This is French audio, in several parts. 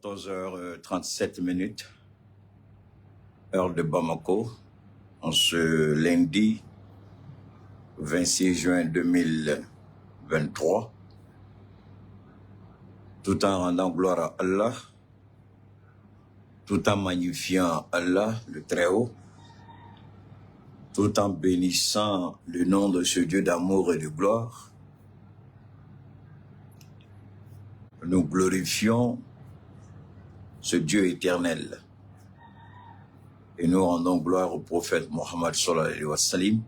14h37, heure de Bamako, en ce lundi 26 juin 2023, tout en rendant gloire à Allah, tout en magnifiant Allah, le Très-Haut, tout en bénissant le nom de ce Dieu d'amour et de gloire. Nous glorifions ce Dieu éternel. Et nous rendons gloire au prophète Mohammed sallallahu alayhi wa sallam.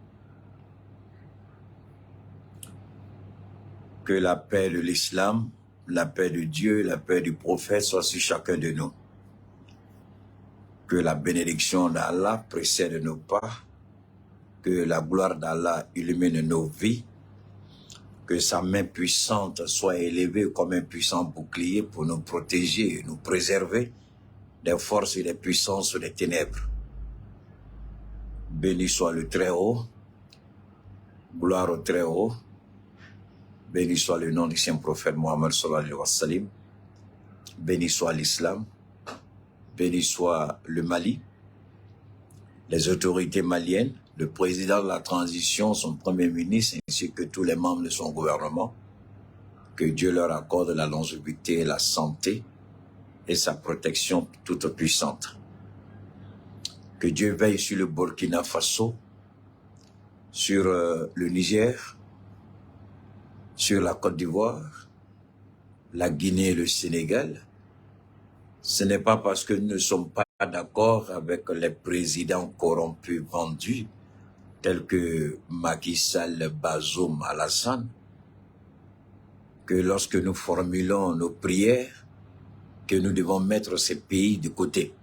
Que la paix de l'islam, la paix de Dieu, la paix du prophète soit sur chacun de nous. Que la bénédiction d'Allah précède nos pas. Que la gloire d'Allah illumine nos vies. Que sa main puissante soit élevée comme un puissant bouclier pour nous protéger et nous préserver des forces et des puissances des ténèbres. Béni soit le Très-Haut, gloire au Très-Haut, béni soit le nom du saint prophète Mohammed sallallahu alayhi wa sallam, béni soit l'islam, béni soit le Mali, les autorités maliennes, le président de la transition, son premier ministre, ainsi que tous les membres de son gouvernement. Que Dieu leur accorde la longévité, la santé et sa protection toute puissante. Que Dieu veille sur le Burkina Faso, sur le Niger, sur la Côte d'Ivoire, la Guinée et le Sénégal. Ce n'est pas parce que nous ne sommes pas d'accord avec les présidents corrompus vendus, tels que Macky Sall, Bazoum, Alassane, que lorsque nous formulons nos prières, que nous devons mettre ces pays de côté.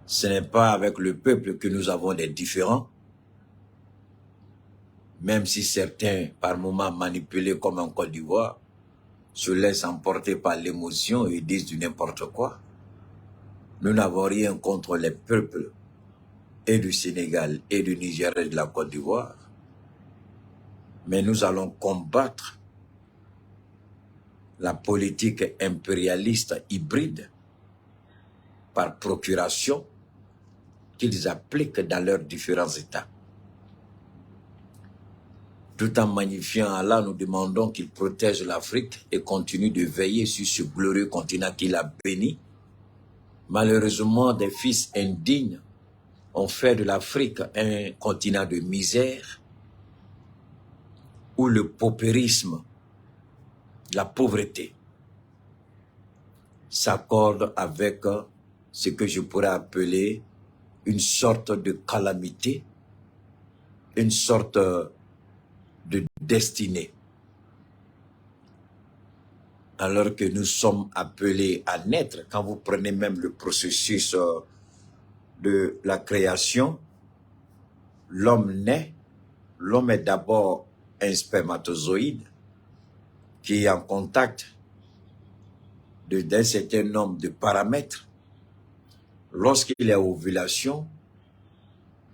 Ce n'est pas avec le peuple que nous avons des différends, même si certains, par moments manipulés comme en Côte d'Ivoire, se laissent emporter par l'émotion et disent du n'importe quoi. Nous n'avons rien contre les peuples et du Sénégal et du Niger et de la Côte d'Ivoire, mais nous allons combattre la politique impérialiste hybride par procuration qu'ils appliquent dans leurs différents États. Tout en magnifiant Allah, nous demandons qu'il protège l'Afrique et continue de veiller sur ce glorieux continent qu'il a béni. Malheureusement, des fils indignes ont fait de l'Afrique un continent de misère où le paupérisme, la pauvreté, s'accorde avec ce que je pourrais appeler une sorte de calamité, une sorte de destinée. Alors que nous sommes appelés à naître, quand vous prenez même le processus de la création, l'homme naît, l'homme est d'abord un spermatozoïde qui est en contact d'un certain nombre de paramètres. Lorsqu'il est à ovulation,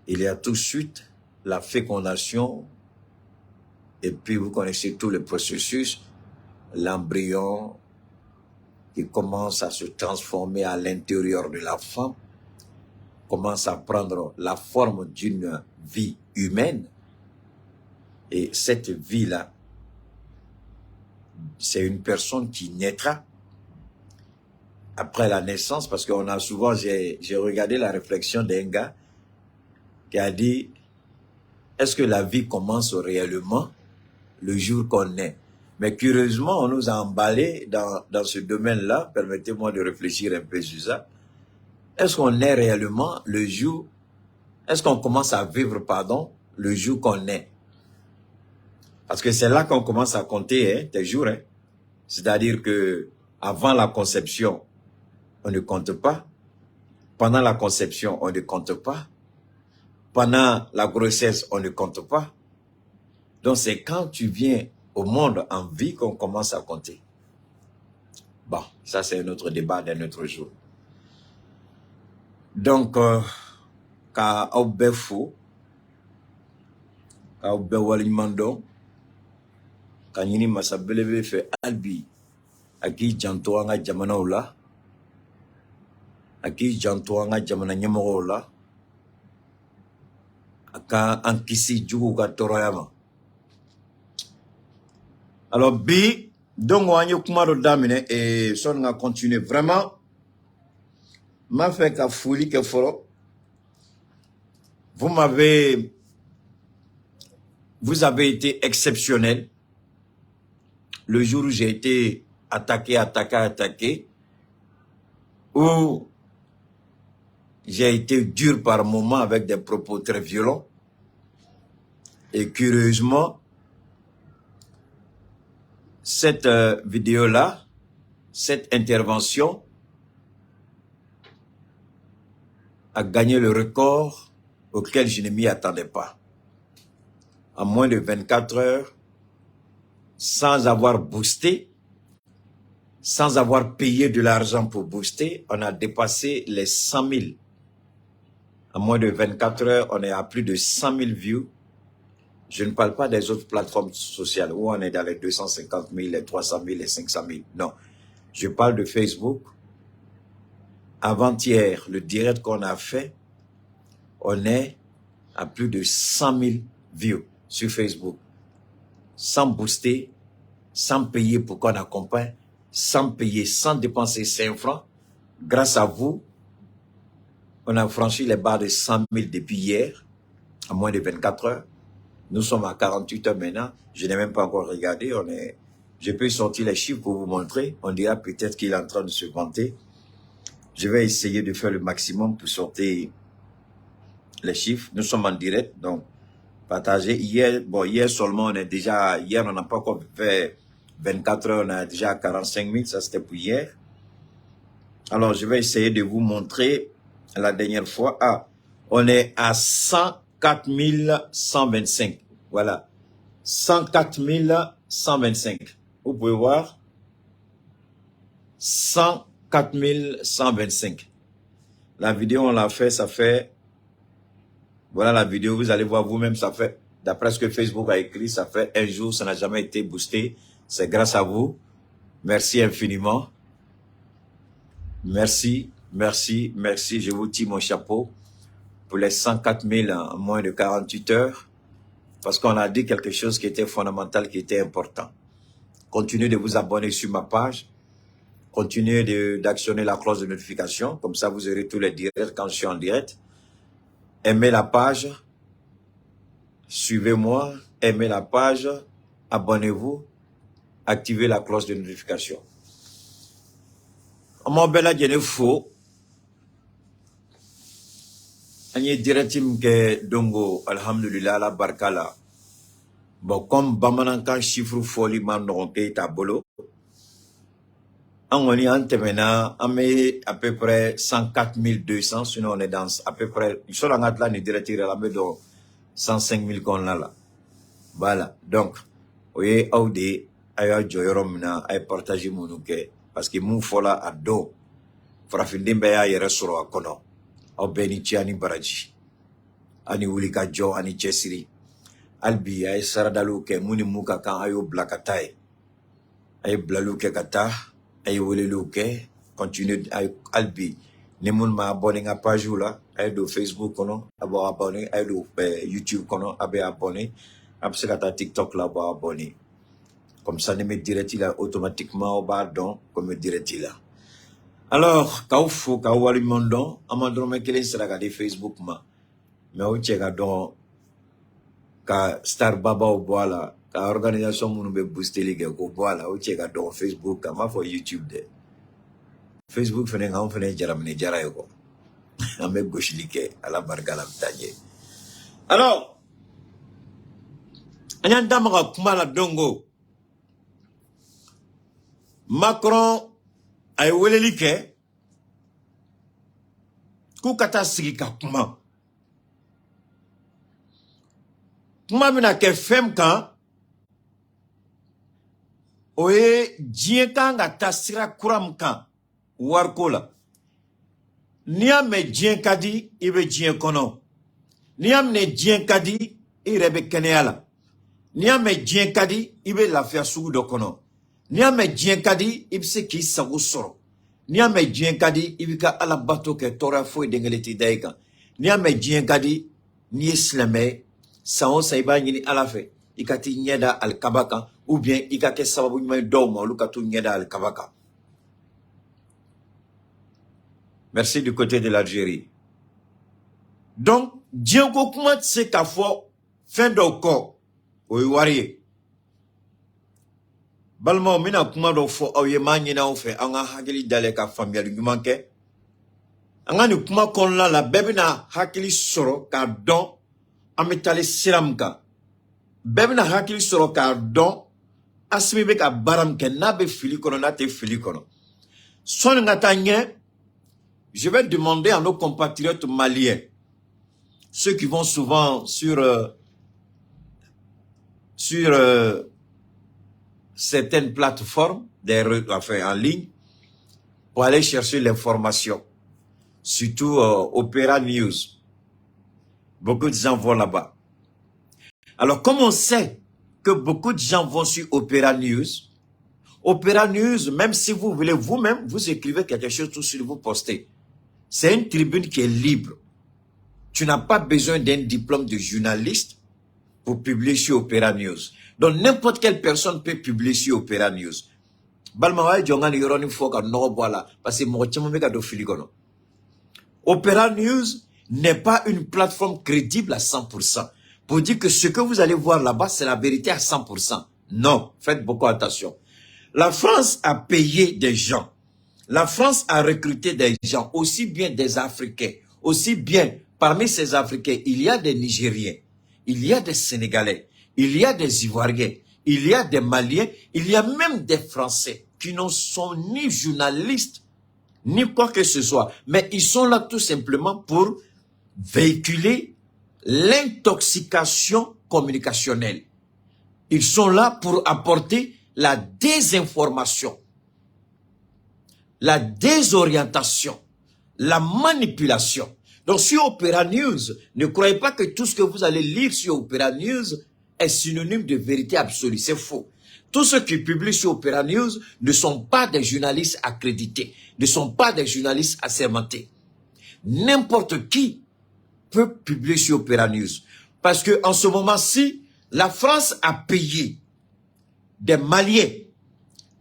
il y a tout de suite la fécondation, et puis vous connaissez tout le processus, l'embryon qui commence à se transformer à l'intérieur de la femme, commence à prendre la forme d'une vie humaine, et cette vie-là, c'est une personne qui naîtra après la naissance, parce qu'on a souvent, j'ai regardé la réflexion d'un gars qui a dit, est-ce que la vie commence réellement le jour qu'on naît? Mais curieusement, on nous a emballés dans ce domaine-là. Permettez-moi de réfléchir un peu sur ça. Est-ce qu'on naît réellement le jour, est-ce qu'on commence à vivre, pardon, le jour qu'on naît? Parce que c'est là qu'on commence à compter tes jours. C'est-à-dire que avant la conception, on ne compte pas. Pendant la conception, on ne compte pas. Pendant la grossesse, on ne compte pas. Donc c'est quand tu viens au monde en vie qu'on commence à compter. Bon, ça c'est un autre débat d'un autre jour. Donc, ka aubefo, ka aubewali mando, ka nyini masabelebe fe albi, Aki janto anga jamana ola. Aki janto anga jamana nyamoro ola. Aka ankisi jugu ka toroyama. Alors bi donc on y kumaro damine et son nga continuer vraiment m'a fait ka folie que foro. Vous avez été exceptionnel le jour où j'ai été attaqué, où j'ai été dur par moments avec des propos très violents. Et curieusement, cette vidéo-là, cette intervention a gagné le record auquel je ne m'y attendais pas. En moins de 24 heures, sans avoir boosté, sans avoir payé de l'argent pour booster, on a dépassé les 100 000. En moins de 24 heures, on est à plus de 100 000 views. Je ne parle pas des autres plateformes sociales où on est dans les 250 000, les 300 000, les 500 000. Non, je parle de Facebook. Avant-hier, le direct qu'on a fait, on est à plus de 100 000 views sur Facebook. Sans booster, sans payer pour qu'on accompagne, sans payer, sans dépenser 5 francs. Grâce à vous, on a franchi les barres de 100 000 depuis hier, en moins de 24 heures. Nous sommes à 48 heures maintenant. Je n'ai même pas encore regardé. Je peux sortir les chiffres pour vous montrer. On dira peut-être qu'il est en train de se vanter. Je vais essayer de faire le maximum pour sortir les chiffres. Nous sommes en direct, donc partagez. Hier seulement, hier on n'a pas encore fait 24 heures, on est déjà à 45 000, ça c'était pour hier. Alors je vais essayer de vous montrer la dernière fois. Ah, on est à 104 125. Voilà. 104 125. Vous pouvez voir. 104 125. La vidéo, on l'a fait, ça fait... Voilà la vidéo, vous allez voir vous-même, ça fait... D'après ce que Facebook a écrit, ça fait un jour, ça n'a jamais été boosté. C'est grâce à vous. Merci infiniment. Merci, merci, merci. Je vous tire mon chapeau pour les 104 000 en moins de 48 heures. Parce qu'on a dit quelque chose qui était fondamental, qui était important. Continuez de vous abonner sur ma page. Continuez d'actionner la cloche de notification. Comme ça, vous aurez tous les directs quand je suis en direct. Aimez la page. Suivez-moi. Aimez la page. Abonnez-vous. Activez la cloche de notification. Mon bel est faux. Anye directim ke dongo alhamdulillah la barkala. Bon comme bamanankan chiffre folie man non ke tabolo. On est en temena, on met à peu près 104 200, sinon on est dans à peu près, ils sont en atlas ni directeur la mais donc 105 000 qu'on a là. Voilà. Donc, oui, audé, aya joyoromna, ay partager mon ouke, parce que mon fola à dos, frafindimbe ya yere soro akono. Au benichi ani baraji ani wulika jo ani chesiri albi ay saradalu ke muni muka kan ayo blakatai ay blalu ke kata ay wulelu ke continue ay albi ni mun ma abonné nga page la ay do Facebook kono abo abonné ay do YouTube kono abe abonné après kata TikTok la abo abonné comme ça ne me dirait il automatiquement au pardon comme me dirait-il là. Alors, Kaufo, Kawali Mondon, Amadrome Kelen sera regardé Facebook, mais au Tchèque, donc, ka Star Baba au Boala, ka organisation Mounube booster les gars, au Boala, au Tchèque, donc Facebook, ma for YouTube de. Facebook, fait un fait jaramene jarayoko. Ame gauchilike, à la bargala mtanye. Alors, Anyandamara Kumala Dongo, Macron, ay weleli ke ku kata sigi ka kuma mina ke fem kan oye diɲɛ kan ka ta sira kuram kan wariko la n'i y'a mɛn diɲɛ ka di i bɛ diɲɛ kɔnɔ n'i y'a minɛ diɲɛ ka di i yɛrɛ bɛ kɛnɛya la n'i y'a mɛn diɲɛ ka di i bɛ lafiya sugu dɔ kɔnɔ Ni a me diɲɛ ka di i bɛ se k'i sago sɔrɔ. Ni a mɛn diɲɛ ka di i bɛ ka alabato kɛ tɔɔrɔ foyi den kelen t'i da i kan. Ni a mɛn diɲɛ ka di n'i ye silamɛ ye san o san i b'a ɲini Ala fɛ i ka t'i ɲɛ da alikaba kan ou bien i ka kɛ sababu ɲuman ye dɔw ma olu ka t'u ɲɛ da alikaba kan. Merci du côté de l'Algérie. Donc diɲɛ ko kuma tɛ se k'a fɔ fɛn dɔw kɔ o ye wari ye. Balimaw mina kuma dɔ fɔ aw ye m'a ɲini aw fɛ an ka hakili dayɛlɛ ka faamuyali ɲuman kɛ. An ka nin kuma kɔnɔna la bɛɛ bɛna hakili sɔrɔ k'a dɔn an bɛ taali sira min kan. Bɛɛ bɛna hakili sɔrɔ k'a dɔn Asimi bɛ ka baara min kɛ n'a bɛ fili kɔnɔ n'a tɛ fili kɔnɔ. Sɔni ka taa ɲɛ, je vais demander à nos compatriotes maliens, ceux qui vont souvent sur certaines plateformes en ligne pour aller chercher l'information, surtout Opéra News. Beaucoup de gens vont là-bas. Alors, comme on sait que beaucoup de gens vont sur Opéra News, même si vous voulez vous-même, vous écrivez quelque chose tout sur vous postez. C'est une tribune qui est libre. Tu n'as pas besoin d'un diplôme de journaliste pour publier sur Opéra News. Donc, n'importe quelle personne peut publier sur Opéra News. Opéra News n'est pas une plateforme crédible à 100%. Pour dire que ce que vous allez voir là-bas, c'est la vérité à 100%. Non, faites beaucoup attention. La France a payé des gens. La France a recruté des gens, aussi bien des Africains, aussi bien parmi ces Africains, il y a des Nigériens, il y a des Sénégalais, il y a des Ivoiriens, il y a des Maliens, il y a même des Français qui ne sont ni journalistes, ni quoi que ce soit. Mais ils sont là tout simplement pour véhiculer l'intoxication communicationnelle. Ils sont là pour apporter la désinformation, la désorientation, la manipulation. Donc sur Opéra News, ne croyez pas que tout ce que vous allez lire sur Opéra News est synonyme de vérité absolue. C'est faux. Tous ceux qui publient sur Opéra News ne sont pas des journalistes accrédités, ne sont pas des journalistes assermentés. N'importe qui peut publier sur Opéra News. Parce que en ce moment-ci, la France a payé des Maliens,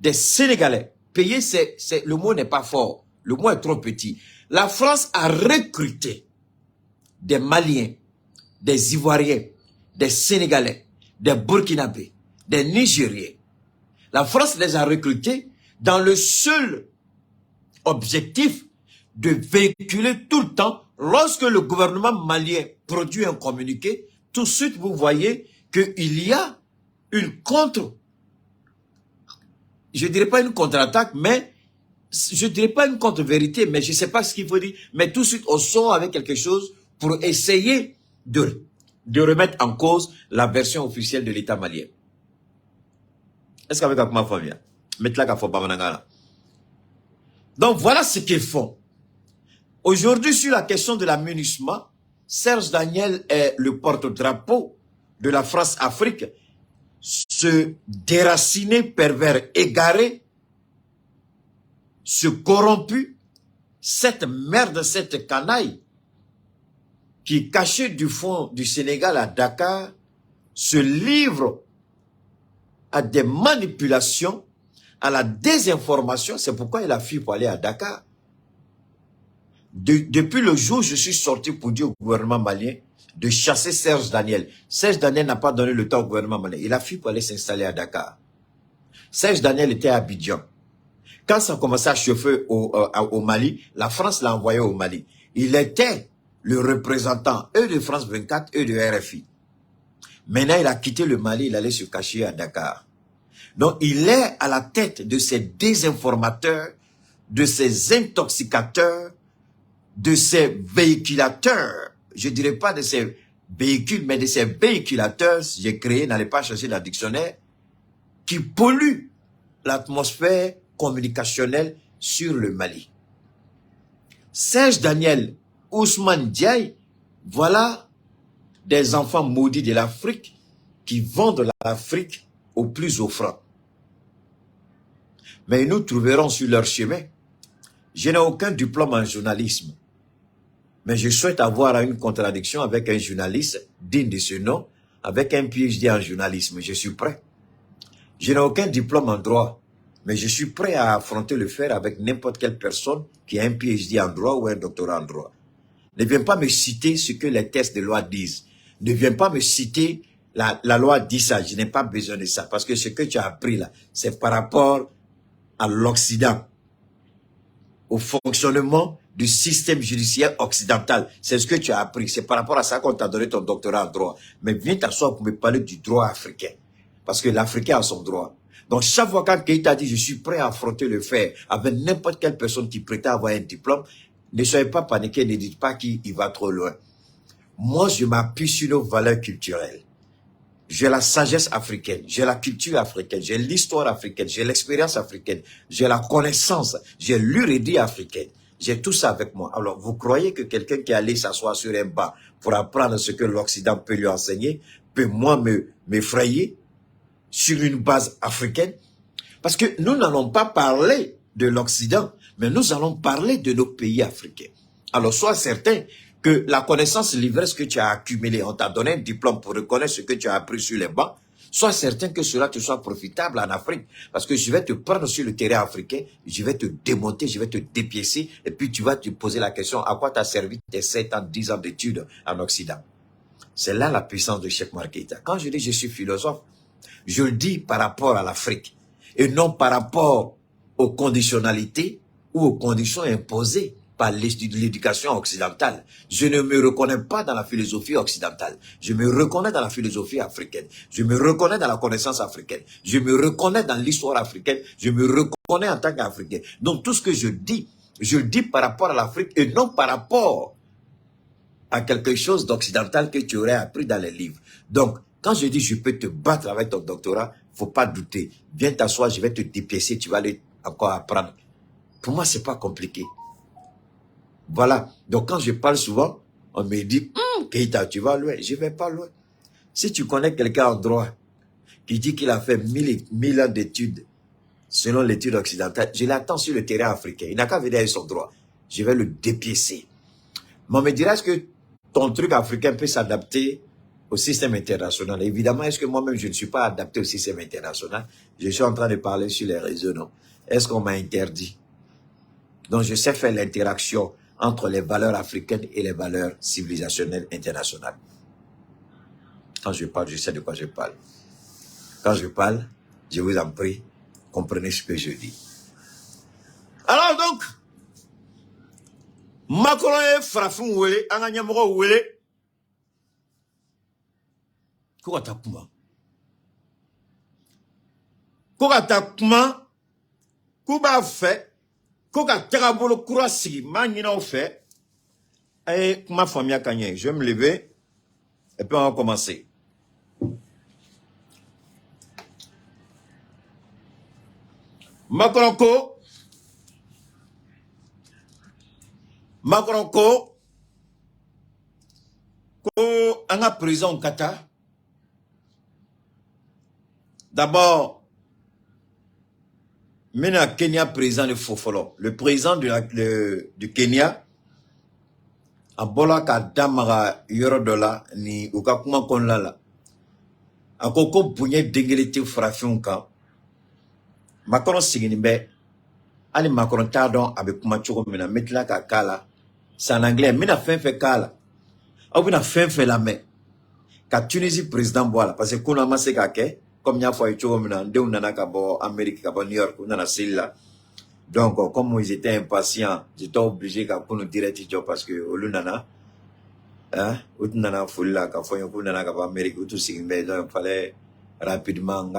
des Sénégalais. Payer, le mot n'est pas fort. Le mot est trop petit. La France a recruté des Maliens, des Ivoiriens, des Sénégalais, des Burkinabés, des Nigériens. La France les a recrutés dans le seul objectif de véhiculer tout le temps. Lorsque le gouvernement malien produit un communiqué, tout de suite vous voyez qu'il y a une je dirais pas une contre-attaque, mais je dirais pas une contre-vérité, mais je sais pas ce qu'il faut dire. Mais tout de suite, on sort avec quelque chose pour essayer de remettre en cause la version officielle de l'État malien. Est-ce qu'avec ma famille? Donc voilà ce qu'ils font. Aujourd'hui, sur la question de la MINUSMA, Serge Daniel est le porte-drapeau de la France-Afrique. Ce déraciné, pervers, égaré, ce corrompu, cette merde, cette canaille, qui caché du fond du Sénégal à Dakar, se livre à des manipulations, à la désinformation. C'est pourquoi il a fui pour aller à Dakar. Depuis le jour où je suis sorti pour dire au gouvernement malien de chasser Serge Daniel. Serge Daniel n'a pas donné le temps au gouvernement malien. Il a fui pour aller s'installer à Dakar. Serge Daniel était à Abidjan. Quand ça commençait à chauffer au Mali, la France l'a envoyé au Mali. Il était le représentant, eux de France 24, eux de RFI. Maintenant, il a quitté le Mali, il allait se cacher à Dakar. Donc, il est à la tête de ces désinformateurs, de ces intoxicateurs, de ces véhiculateurs. Je dirais pas de ces véhicules, mais de ces véhiculateurs, j'ai créé, n'allez pas chercher dans le dictionnaire, qui polluent l'atmosphère communicationnelle sur le Mali. Serge Daniel, Ousmane Diaye, voilà des enfants maudits de l'Afrique qui vendent l'Afrique au plus offrant. Mais ils nous trouveront sur leur chemin. Je n'ai aucun diplôme en journalisme. Mais je souhaite avoir une contradiction avec un journaliste digne de ce nom, avec un PhD en journalisme. Je suis prêt. Je n'ai aucun diplôme en droit. Mais je suis prêt à affronter le fer avec n'importe quelle personne qui a un PhD en droit ou un doctorat en droit. Ne viens pas me citer ce que les textes de loi disent. Ne viens pas me citer la loi dit ça. Je n'ai pas besoin de ça. Parce que ce que tu as appris là, c'est par rapport à l'Occident, au fonctionnement du système judiciaire occidental. C'est ce que tu as appris. C'est par rapport à ça qu'on t'a donné ton doctorat en droit. Mais viens t'asseoir pour me parler du droit africain. Parce que l'Africain a son droit. Donc, chaque fois quand Keïta dit « je suis prêt à affronter le fer » avec n'importe quelle personne qui prétend avoir un diplôme, ne soyez pas paniqués, ne dites pas qu'il va trop loin. Moi, je m'appuie sur nos valeurs culturelles. J'ai la sagesse africaine, j'ai la culture africaine, j'ai l'histoire africaine, j'ai l'expérience africaine, j'ai la connaissance, j'ai l'urédie africaine. J'ai tout ça avec moi. Alors, vous croyez que quelqu'un qui est allé s'asseoir sur un banc pour apprendre ce que l'Occident peut lui enseigner, peut moi m'effrayer sur une base africaine? Parce que nous n'allons pas parler de l'Occident, mais nous allons parler de nos pays africains. Alors, sois certain que la connaissance livresque que tu as accumulée, on t'a donné un diplôme pour reconnaître ce que tu as appris sur les bancs, sois certain que cela te soit profitable en Afrique. Parce que je vais te prendre sur le terrain africain, je vais te démonter, je vais te dépiécer, et puis tu vas te poser la question, à quoi t'as servi tes 7 ans, 10 ans d'études en Occident? C'est là la puissance de Cheikh Oumar Keïta. Quand je dis je suis philosophe, je le dis par rapport à l'Afrique, et non par rapport aux conditionnalités ou aux conditions imposées par l'éducation occidentale. Je ne me reconnais pas dans la philosophie occidentale. Je me reconnais dans la philosophie africaine. Je me reconnais dans la connaissance africaine. Je me reconnais dans l'histoire africaine. Je me reconnais en tant qu'Africain. Donc tout ce que je le dis par rapport à l'Afrique et non par rapport à quelque chose d'occidental que tu aurais appris dans les livres. Donc, quand je dis je peux te battre avec ton doctorat, faut pas douter. Viens t'asseoir, je vais te dépiécer, tu vas aller encore apprendre. Pour moi, c'est pas compliqué. Voilà. Donc, quand je parle souvent, on me dit, Keïta, tu vas loin. Je vais pas loin. Si tu connais quelqu'un en droit qui dit qu'il a fait 1000 ans d'études selon l'étude occidentale, je l'attends sur le terrain africain. Il n'a qu'à venir avec son droit. Je vais le dépiécer. Mais on me dira, est-ce que ton truc africain peut s'adapter au système international? Évidemment, est-ce que moi-même, je ne suis pas adapté au système international? Je suis en train de parler sur les réseaux, non? Est-ce qu'on m'a interdit? Donc, je sais faire l'interaction entre les valeurs africaines et les valeurs civilisationnelles internationales. Quand je parle, je sais de quoi je parle. Quand je parle, je vous en prie, comprenez ce que je dis. Alors donc, Macron est frafou wele, anganyamoro wele. Kokatakuma. Kokatakuma, kuba fait. Koka terabolo kurasi, manina au fait. Et ma famille a gagné. Je vais me lever. Et puis on va commencer. Macronko. Ko anga président au Qatar. D'abord, Mena Kenya président de Fofolo. Le président du Kenya, a bola ka damara yorodola ni ukakuma konlala. A koko bunye dengelete frafiunka. Macron siginimbe. Ali Macron tardon avec kuma choko mena metla ka kala. C'est en anglais. Mena fin fait kala. Ou mena fin fait la main. Ka Tunisie président boala. Parce que kuna mase kake. Comme il y a fois Amérique, New York, donc comme ils étaient impatients, j'étais obligé de nous dire parce que Olunana, Fulla, Amérique, il fallait rapidement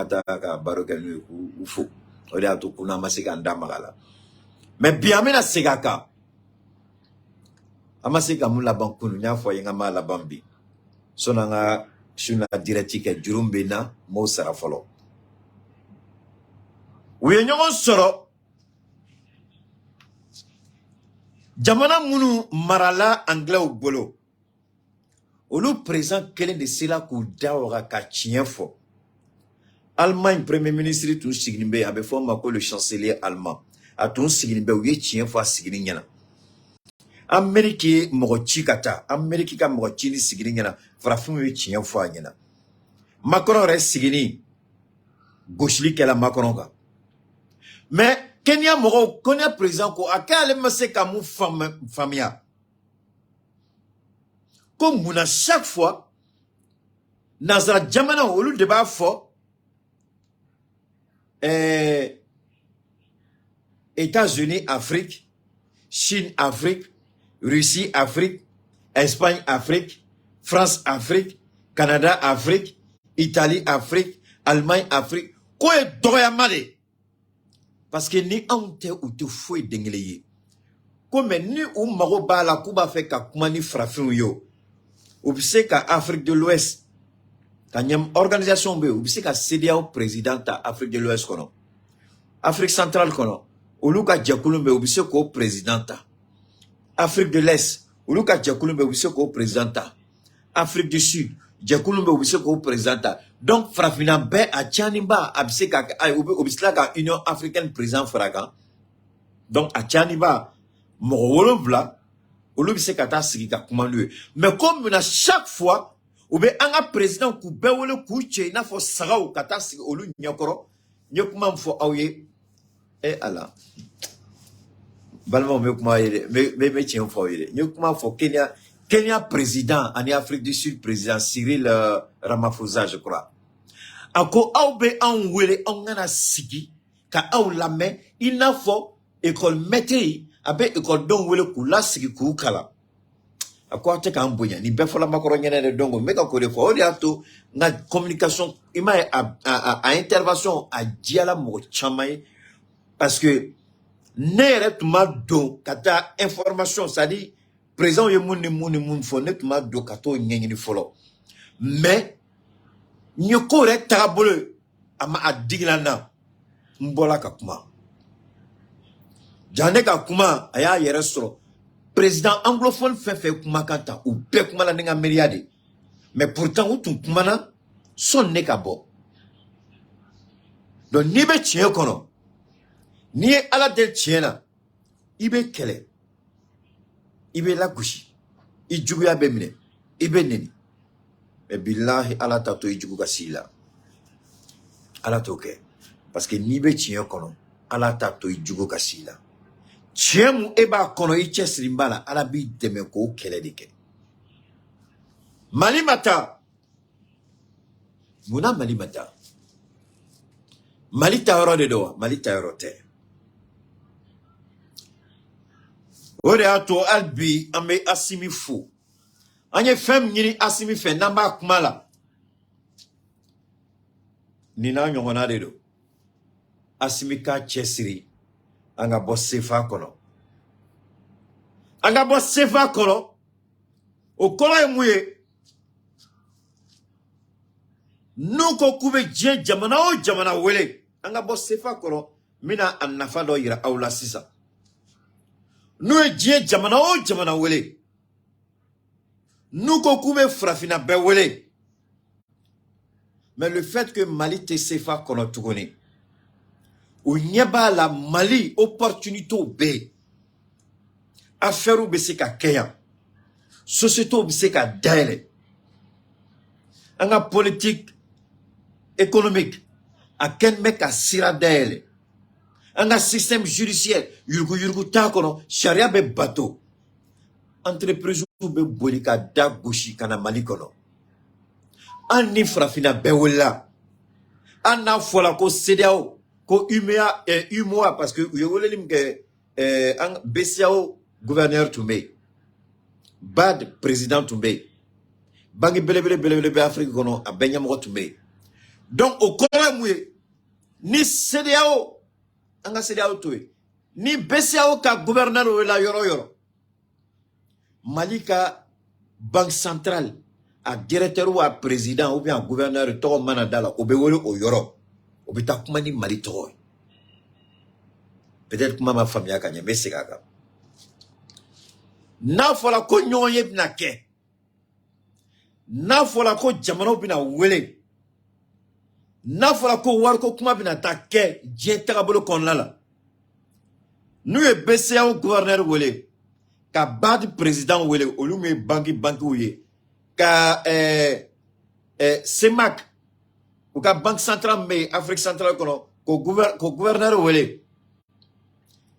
mais bien la segaka. Amasika mula bankunu nya fois la bambi. Sonanga sur la directique Jurumbena mo sara folo. Oui nyongo soro. Jamana munu marala anglais au bolo. Olu présent kelen de sela ku daora ka chien fo. Allemagne premier ministre tout signibe avait fait le chancelier allemand a tout signibe ou tien fois signinyana Amérique mochi kata Amérique ka mochi ni signinyana frafin ou tien fois nyana Macron reste signi gaucheli kela Macron ka mais Kenya moro connaît président ko akale mase ka mu famia comme muna chaque fois nazara jamana olu de ba fo États-Unis, Afrique, Chine, Afrique, Russie, Afrique, Espagne, Afrique, France, Afrique, Canada, Afrique, Italie, Afrique, Allemagne, Afrique. Quoi est doyamale? Parce que ni on te ou te fouille d'engleye. Comme ni ou maroba la kuba fait ka kumani frafin yo. Ou c'est ka Afrique de l'Ouest. Kanyam organisation be ou c'est ka CEDEAO président à Afrique de l'Ouest kono. Afrique centrale kono. Oluka Djakoulumbe obise ko présidenta. Afrique de l'Est. Oluka Djakoulumbe obise ko présidenta. Afrique du Sud. Djakoulumbe obise ko présidenta. Donc frafina be a Tchaniba abise ka obise la ka Union africaine président fragan. Donc a Tchaniba mo wolobla olobise ka ta sigi ka kumanu. Mais comme na chaque fois oube anga président ku be wole ku che na fo sagaw ka ta sigi olu nyokoro nyokuma fo awye. Eh Allah. Balma me tient foyer. Nous comment faut Kenya président en Afrique du Sud président Cyril Ramaphosa je crois. Ako aube en wele on ngana sigi ka aw lame il n'a fo école métier abe école don wele ku la sigi ku kala. Ako ate ka ambonya ni be fola makoro nyene de dongo me ka ko de fo o ato na communication ima a intervention a diala mo chamay parce que nere tuma do kata information ça dit présent ye moun fo ne tuma do kato nyengini folo mais nyoko re tabole ama adigilana mbola ka kuma jane ka kuma aya yere soro président anglophone fait kuma kanta ou be kuma la nga meriade mais pourtant ou tun kuma na son ne ka bo donc ni be tien kono ni ala del tiena ibe kele ibe la kushi ijugu ya bemine ibe nini mais billahi ala tato ijugu kasila ala toke parce que ni be tien kono ala tato ijugu kasila tiemu eba kono iche srimbala ala bi deme ko kele dike malimata muna malimata malita oro de do malita oro te Ode ato albi ame asimi fou. Anye fem nyini asimi fe namba kumala. Nina nyongona dedo. Asimi ka chesiri. Anga bo sefa kono. Anga bo sefa kono. O kono emuye. Nuko kube je jamana o jamana wele. Anga bo sefa kono. Mina annafa do yira awla sisa. Nous sommes jamana o jamana wele. Nous kokume frafina be wele. Mais le fait que Mali te sefa kono tugoni. Ou nyeba la Mali opportunité be. Affaire ou bese ka keya. Société ou bese ka daele. Anga politique économique. A ken me ka sira daele. Un système judiciaire, yurgu takono, sharia be bateau. Entreprise be bolika da gauchi kana malikono. Ani frafina bewela. Anna fola ko CEDEAO, ko UMOA parce que yewole limke ang BCAO gouverneur Toumé. Bad président Toumé. Bangi belebele Afrique kono a benyamo Toumé. Donc au Koramoué ni CEDEAO anga CEDEAO toé ni BCAO ka gouverneur la yoro Malika banque centrale a directeur ou a président ou bien a gouverneur to manadala obewole o yoro obita kuma ni Mali to peut-être kuma ma famille akanya mesekaka na fola ko nyoye bina ke na fola ko jamano bina wele n'a fɔra ko wariko kuma bɛna taa kɛ diɲɛ tagabolo kɔnɔna la n'u ye BCEAO gouverneur wele ka BAD président wele olu min ye bankiw ye ka CEMAC u ka banque centrale min bɛ yen Afrique centrale kɔnɔ ko gouverneur wele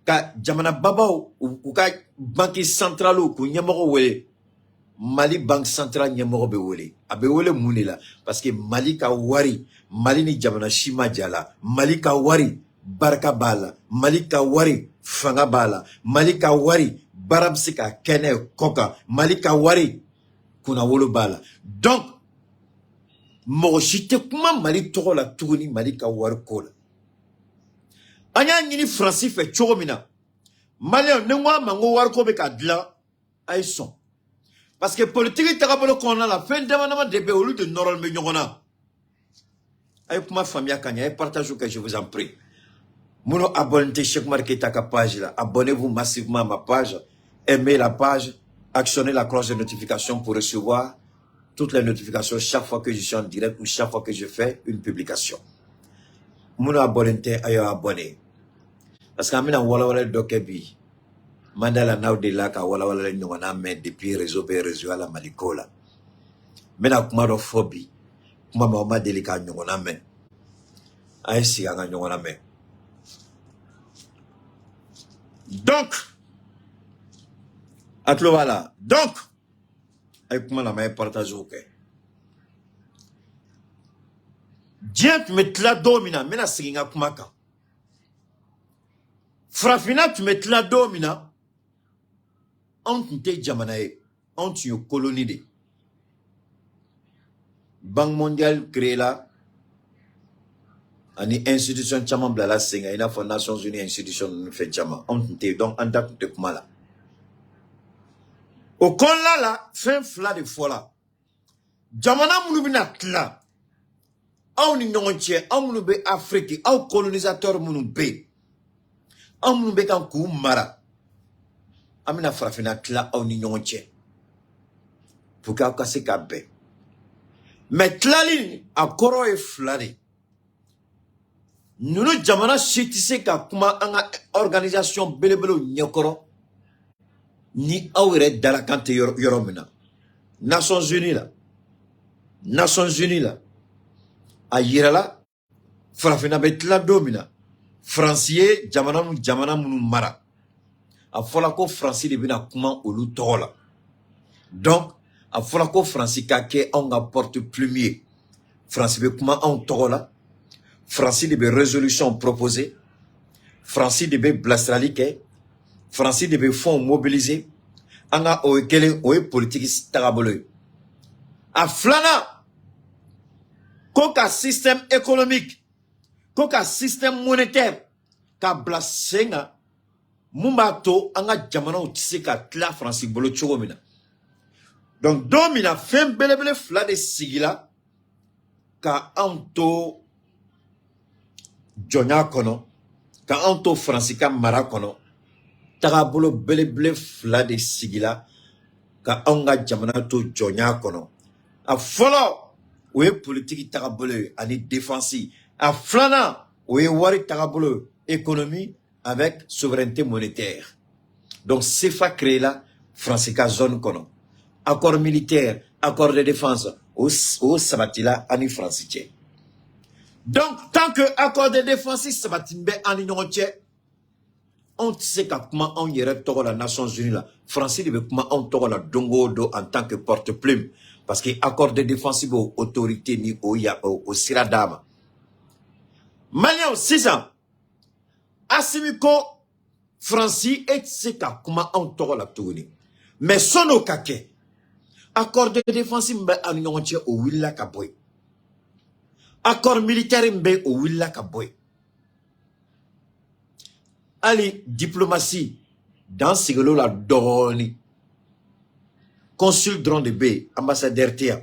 ka jamana babaw u ka banque centrale k'u ɲɛmɔgɔ wele Mali banque centrale ɲɛmɔgɔ bɛ wele a bɛ wele mun de la parce que Mali ka wari Mali ni jamana si ma ja la Mali ka wari barika b'a la Mali ka wari fanga b'a la Mali ka wari baara bɛ se ka kɛ n'a ye kɔ kan Mali ka wari kunnawolo b'a la donc mɔgɔ si tɛ kuma Mali tɔgɔ la tuguni Mali ka wari ko la an y'a ɲini Faransi fɛ cogo min na Maliyɛnw ni n ko a ma n ko wariko bɛ ka dilan a ye sɔn parce que politique tagabolo kɔnɔna la fɛn dama dama de bɛ olu de nɔrɔlen bɛ ɲɔgɔn na a ye kuma faamuya ka ɲɛ a ye partage kɛ je vous en prie minnu abonné tɛ Cheikh Oumar Keita ka page la abonnez-vous massivement à ma page aimez la page actionnez la cloche de notification pour recevoir toutes les notifications chaque fois que je suis en direct ou chaque fois que je fais une publication minnu abonné tɛ a y'aw abonné parce que an bɛna walawalali dɔ kɛ bi Mandala n'aw delila ka walawalali ɲɔgɔn na mɛn depuis réseau bɛ réseau la Maliko la n bɛna kuma dɔ fɔ bi kuma ma o ma deli ka ɲɔgɔn na mɛn a ye sigi an ka ɲɔgɔn na mɛn donc a tulo b'a la donc a ye kuma lamɛn a ye partage kɛ diɲɛ tun bɛ tila don min na n bɛna segin n ka kuma kan farafinna tun bɛ tila don min na anw tun tɛ jamana ye anw tun ye colonie de Banque mondiale créée la ani institution caman bilala sen kan i n'a fɔ Nations Unies institution ninnu fɛn caman anw tun tɛ donc an da tun tɛ kuma la o kɔnɔna la fɛn fila de fɔla jamana minnu bɛna tila aw ni ɲɔgɔn cɛ aw minnu bɛ Afrique aw colonisateur minnu bɛ yen aw minnu bɛ kan k'u mara an bɛna farafinna tila aw ni ɲɔgɔn cɛ pour que aw ka se ka bɛn mais tilali a kɔrɔ ye fila de ninnu jamana si tɛ se ka kuma an ka organisation belebelew ɲɛkɔrɔ ni aw yɛrɛ dalakan tɛ yɔrɔ min na Nations Unies la a yirala farafinna bɛ tila don min na Faransi ye jamana minnu mara a fɔla ko Faransi de bɛna kuma olu tɔgɔ la donc a fɔla ko Faransi ka kɛ anw ka porte plume ye Faransi bɛ kuma anw tɔgɔ la Faransi de bɛ résolution proposer Faransi de bɛ bilasirali kɛ Faransi de bɛ fonds mobiliser an ka o ye kelen o ye politique tagabolo ye a filanan ko ka système économique ko ka système monétaire ka bila sen kan mun b'a to an ka jamanaw tɛ se ka tila Faransi bolo cogo min na donc don min na fɛn belebele fila de sigila ka anw to jɔnya kɔnɔ ka anw to Faransi ka mara kɔnɔ tagabolo belebele fila de sigila ka anw ka jamana to jɔnya kɔnɔ a fɔlɔ o ye politique tagabolo ye ani défense a filanan o ye wari tagabolo économie avec souveraineté monétaire donc CFA créé la Faransi ka zone kɔnɔ accord militaire accord de défense o sabatila ani Faransi cɛ donc tant que accord de défense sabati bɛ an ni ɲɔgɔn cɛ anw tɛ se ka kuma anw yɛrɛ tɔgɔ la Nations Unies la Faransi de bɛ kuma anw tɔgɔ la don o don en tant que porte plume parce que accord de défense b'o autorité ni o sira d'a ma Maliyɛnw sisan Assimi ko Faransi e tɛ se ka kuma anw tɔgɔ la tuguni mais sɔn'o ka kɛ accord de défense min bɛ an ni ɲɔgɔn cɛ o wulila ka bɔ yen accord militaire min bɛ yen o wulila ka bɔ yen hali diplomatie dan sigilo la dɔɔni consul dɔrɔn de bɛ yen ambassadeur tɛ yan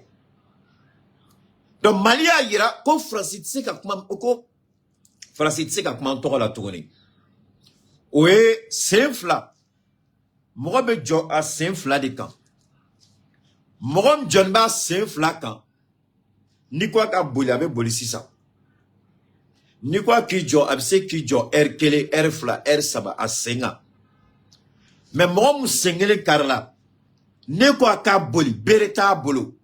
donc Mali y'a yira ko Faransi tɛ se ka kuma ko Faransi tɛ se ka kuma an tɔgɔ la tuguni o ye sen fila mɔgɔ bɛ jɔ a sen fila de kan mɔgɔ min jɔlen b'a sen fila kan ni ko a ka boli a bɛ boli sisan Ni quoi qui jo, abse qui jo, kele, fla, saba, a senga. Mais moi, mou sengele karla. Ne quoi ka boli, bereta bolo.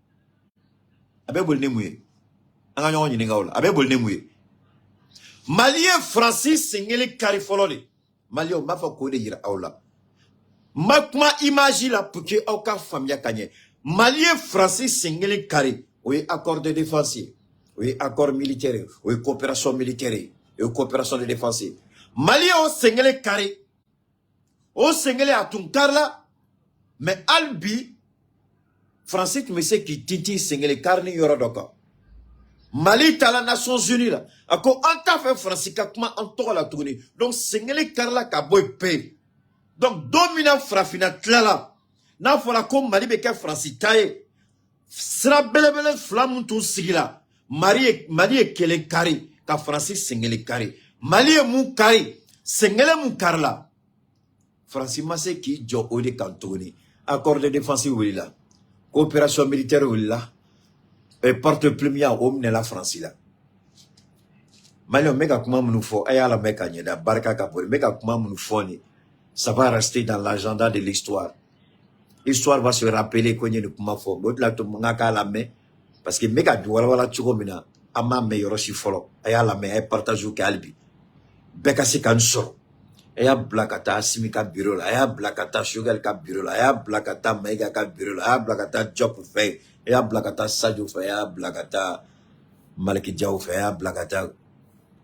Abe bol ne mouye. Anga nyon yini nga ola. Abe bol ne mouye. Malien Francis sengele kari folole. Malien ma fa kode yira aula. Makma imagi la pour que aucun famille kanye. Malien Francis sengele kari. Oui, accord de défense. Oui, accord militaire. Oui, coopération militaire. Oui, coopération de défense. Malien o sengele kari. O sengele atun karla. Mais albi. Francis me sait qui titi sengele karni yorodoka. Mali ta la Nations Unies là. Ako anta fait Francis kakma anto la tourner. Donc sengele karla ka boy pay. Donc domina frafina tlala. Na fola ko Mali beke Francis taye. Sera bele flamme tout sigila. Mali e kele kari. Ka Francis sengele kari. Mali e mou kari. Sengele mou karla. Francis Massé qui jo ode kantoni. Accord de défense ou là. Coopération militaire ou là. Et porte plumier omne la France là. Malio meka kuma munufo. Aya la meka nyeda. Barka kapori. Meka kuma munufo ni. Ça va rester dans l'agenda de l'histoire. L'histoire va se rappeler qu'on y a une kuma fo. L'autre là, tout le monde a la main. Parce que meka du wala chuko mina. Ama me yoroshi folo. Aya la main. Aya partage ou kalbi. Beka se kan soro. Aya blakata simika bureau la. Aya blakata sugar ka bureau la. Aya blakata mega ka bureau la. Aya blakata job fait. Aya blakata sadio fait. Aya blakata malaki diaw fait. Aya blakata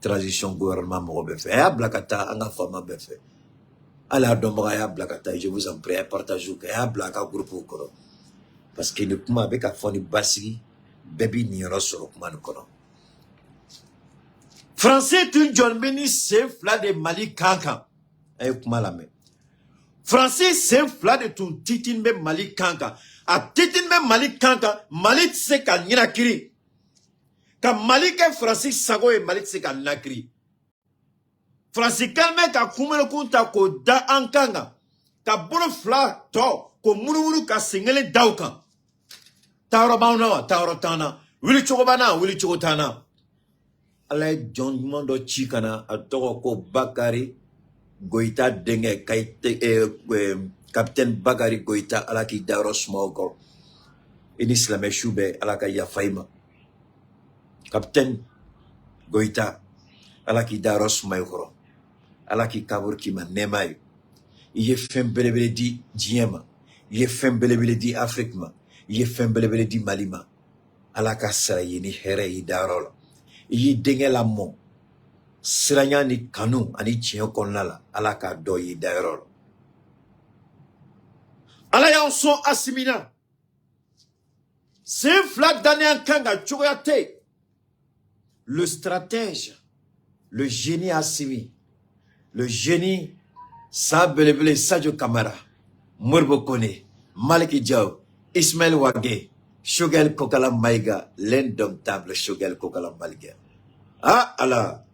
transition gouvernement mobe fait. Aya blakata anga fama be fait. Alors, Dombraya Blakata, je vous en prie, partagez à Blaka groupe au Koro. Parce que le Kuma avec un fond de Bassi, baby n'y aura sur le Kuma de Koro. Français, tu John Beni, c'est flat de Mali Kanka. Et Kuma la main. Français, c'est flat de ton titin me Mali Kanka. A titin me Mali Kanka, Mali Tseka Ninakiri. Ka Mali ke Français Sago et Mali Tseka Nakri. Francis kalme ka kumelo kunta ko da ankanga ka bolo fla to ko munu ka singele dauka tawro bauna tawro tana wili chogobana wili chogotana ala John Mondo chikana atoko ko Bakari Goita denge kaite Capitaine Bakari Goita ala ki dawro smoko in islam shube ala ka ya faima Capitaine Goita ala ki dawro smoko ala ki kabur ki ma nemayu iye fem belebele di diema iye fem belebele di Afrique ma iye fem belebele di Mali ma ala ka sara yini here yi darol iye denge la mo siranya ni kanu ani tiyo konala ala ka do yi darol ala ya son asimina c'est flat Daniel Kanga choyate le stratège le génie asimi. Le génie, Sabelebele Sadio Kamara, Morbo Kone, Maliki Diaw, Ismaël Wagé, Shogel Kokala Maïga, l'indomptable Shogel Kokala Maïga. Ah, Allah,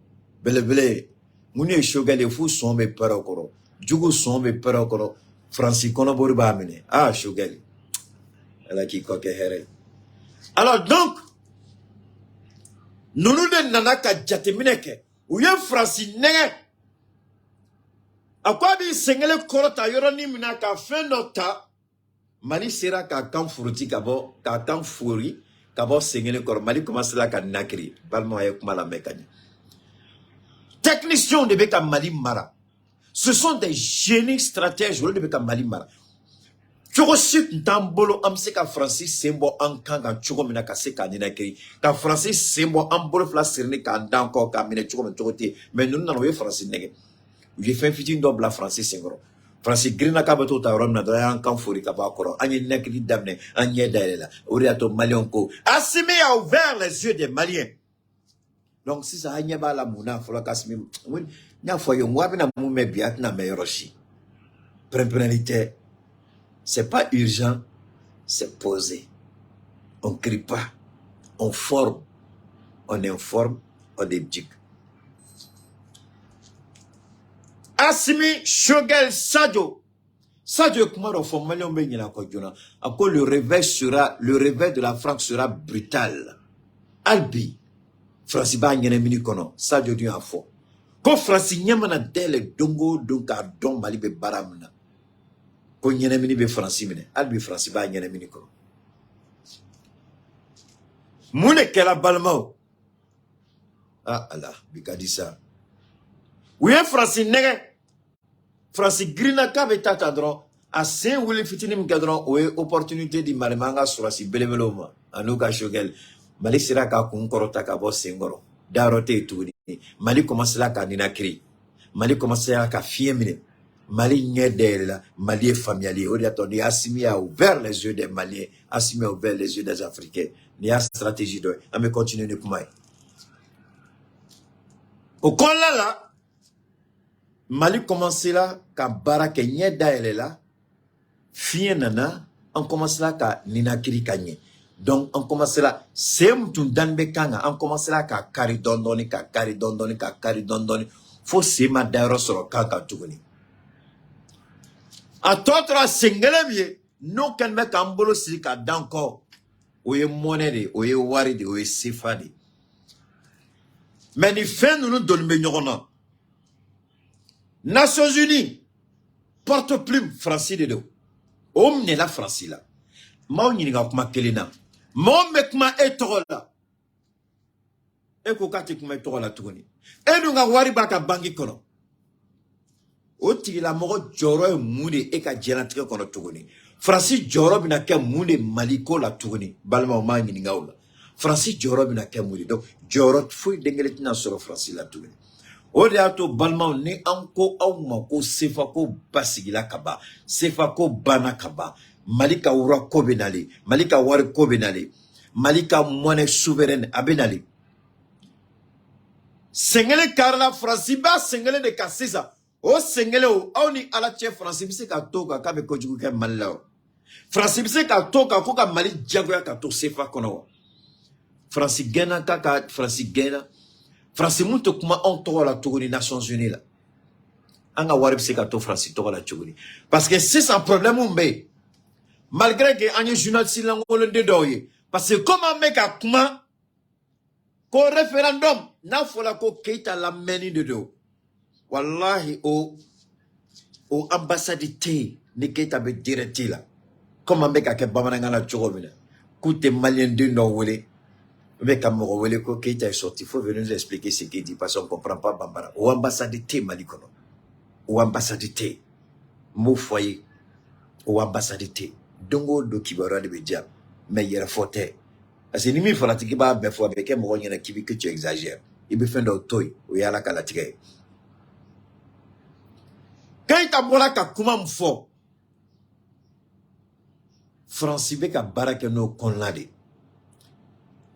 Belebele, Mouni Shogel et Fou sont mes parokoro, Djougou sont mes parokoro, Francis Konoborba amene. Ah, Shogel. Allah qui coque here. Alors donc, nous nous nanaka jatemineke, ou y'a Francis Nege. A quoi bi sengele korota yoroni mina ka fenota Mali sera ka kan furuti kabo ka kan furi kabo sengele kor Mali commence la ka nakri balmo ay kuma la mekani techniciens de beka Mali mara ce sont des génies stratèges de beka Mali mara Chogo sit ntambolo amse ka Francis sembo ankanga chogo mina ka se ka ninakri ka Francis sembo ambolo fla sirni ka ndanko ka mina chogo men chogote mais nous n'avons Francis nege. J'ai fait un fitin double la Francis Sengoro. Francis Grina Kabato Tarom na doyan Kamfuri Kabakoro. Anye nekli damne. Anye daela. Oriato Malionko. Assimi a ouvert les yeux des Maliens. Donc si ça anye ba la mouna fola kasmi. Nya foyo mwabi na moume biat na meyoroshi. Premprenalité. C'est pas urgent. C'est posé. On crie pas. On forme. On informe. On éduque. Assimi Shogel Sadio. Sadio Kumaro Fomalon Benyana Kodjona. Le réveil de la France sera brutal. Albi. France ba nyene mini kono Sadio du afo ko France nyama na dele dongo donka don Mali be baramna ko nyene mini be France mine albi France ba nyene mini kono mune kela balmao ah Allah bikadisa ouye France nege France grina ka be tata dron a sen wuli fitini mi kadron ouye opportunité di marimanga surasi belebeloma anuka shogel Mali sera ka kun korota ka bo sengoro darote tuni Mali commence la ka nina kri Mali commence la ka fiemine Mali nyedela Mali est familier on dit Assimi a ouvert les yeux des Maliens Assimi a ouvert les yeux des Africains ni a stratégie de on me continuer de kumai au kola là Mali commence la ka baraka nyeda elle là fienana on commence la ka nina kri kanye. Donc, on commence là, c'est moutoun danbe kanga, on commence là, ka kari dondoni, faut se ma d'ailleurs sur le kaka tourni. A totra singele miye, non ken me kambolo sika danko, oye monnaie de, oye wari de, oye sefa de. Mais ni fin nous donne meilleur. Nations Unies, porte-plume, Francis de do. Omne la Francis là. Ma on y nga kuma kelena. Mon mekma etola. Eko kati kuma etola tugoni. Enu nga wari baka bangi kono. Oti la moro joro e mune eka jenatike kono tugoni. Francis joro bina ke mune maliko la tugoni. Balma oma ngini nga ula. Francis joro bina ke mune. Donc joro fui dengele tina soro Francis la tugoni. Ode ato balma ne anko au mako sefa ko basigila kaba. Sefa ko bana kaba. Malika ura ko benali, Malika wari ko benali, Malika monnaie souveraine abenali. Sengele karla Franciba sengele de kasisa. O sengele o oni ala chef Francibise ka toka ka be kojugu ke malao. Francibise ka toka ko ka Mali jagoya ka to sefa kono. Francigena ka Francigena. Francimuntu kuma on to la touri Nations Unies la. Anga wari bise ka to Franci to la touri. Parce que c'est un problème umbe. Malgré que anye journaliste langolo de doye parce que comme un mec a kuma ko référendum na fola ko keita la meni de do wallahi o ambassade te ni keita be direct la comme un mec a ke bamananga na chogomina koute malien de no wele mec a mo wele ko keita est sorti faut venir nous expliquer ce qu'il dit parce qu'on comprend pas bambara o ambassade te malikono o ambassade te mo foyer o ambassade te dongo do kibara de bedia mais il faut parce que ni mi fala tiki ba be fo be ke mo nyana kibi que tu exagères il be fendo toy o yala kala tike kay ta bola ka kuma mfo Francis be ka baraka no konlade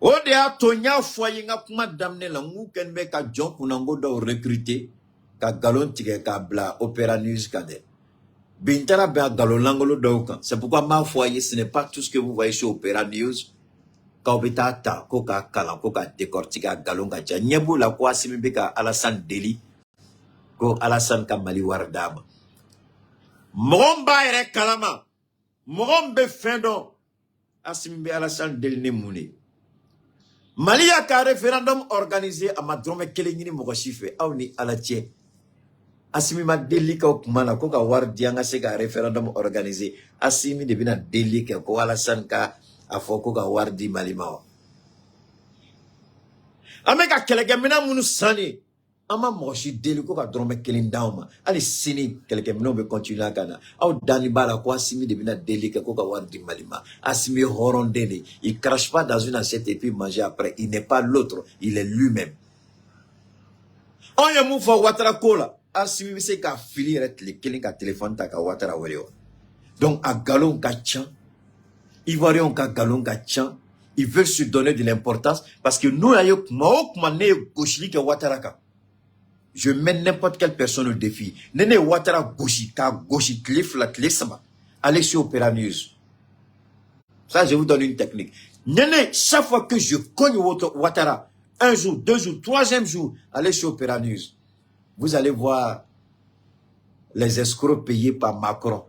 o de atonya fo yinga kuma damne la ngu ken be ka jon kunango do recruter ka galon tike ka bla Opéra News kade Bintara ba galon langolo do. C'est pourquoi ma foyer ce n'est pas tout ce que vous voyez sur Opéra News. Kaubita ta koka kala koka décortica galon ga nyebu la kwa simibeka Alassane Deli ko Alassane Kamali Wardama. Mogomba ere kalama. Mogombe fendo asimbe Alassane Deli ne mune. Malia ka référendum organisé à madrome kelengini mogoshife au ni alatie. Asimi ma deli ka kumana ko ka wardi anga se ka référendum organisé asimi de bina deli ka ko Alassane ka afoko ka wardi malima ameka keleke mina munu sani ama moshi deli ko ka drome kelindawma ali sini keleke mino be continuer kana au dani bala ko asimi de bina deli ka ko ka wardi malima asimi horondene il crache pas dans une assiette et puis manger après il n'est pas l'autre il est lui-même on y mou fo watara kola asimi bi se ka fili ret le kelin ka téléphone ta ka watara wele donc a galon ka tchan Ivoiriens ka galon ka tchan ils veulent se donner de l'importance parce que nous ayok maok mané gauchli ke wataraka je mets n'importe quelle personne au défi nene watara gauchi ka gauchi cliff la sama allez sur Opéra News ça je vous donne une technique nene chaque fois que je cogne votre watara un jour deux jours troisième jour allez sur Opéra News vous allez voir les escrocs payés par Macron.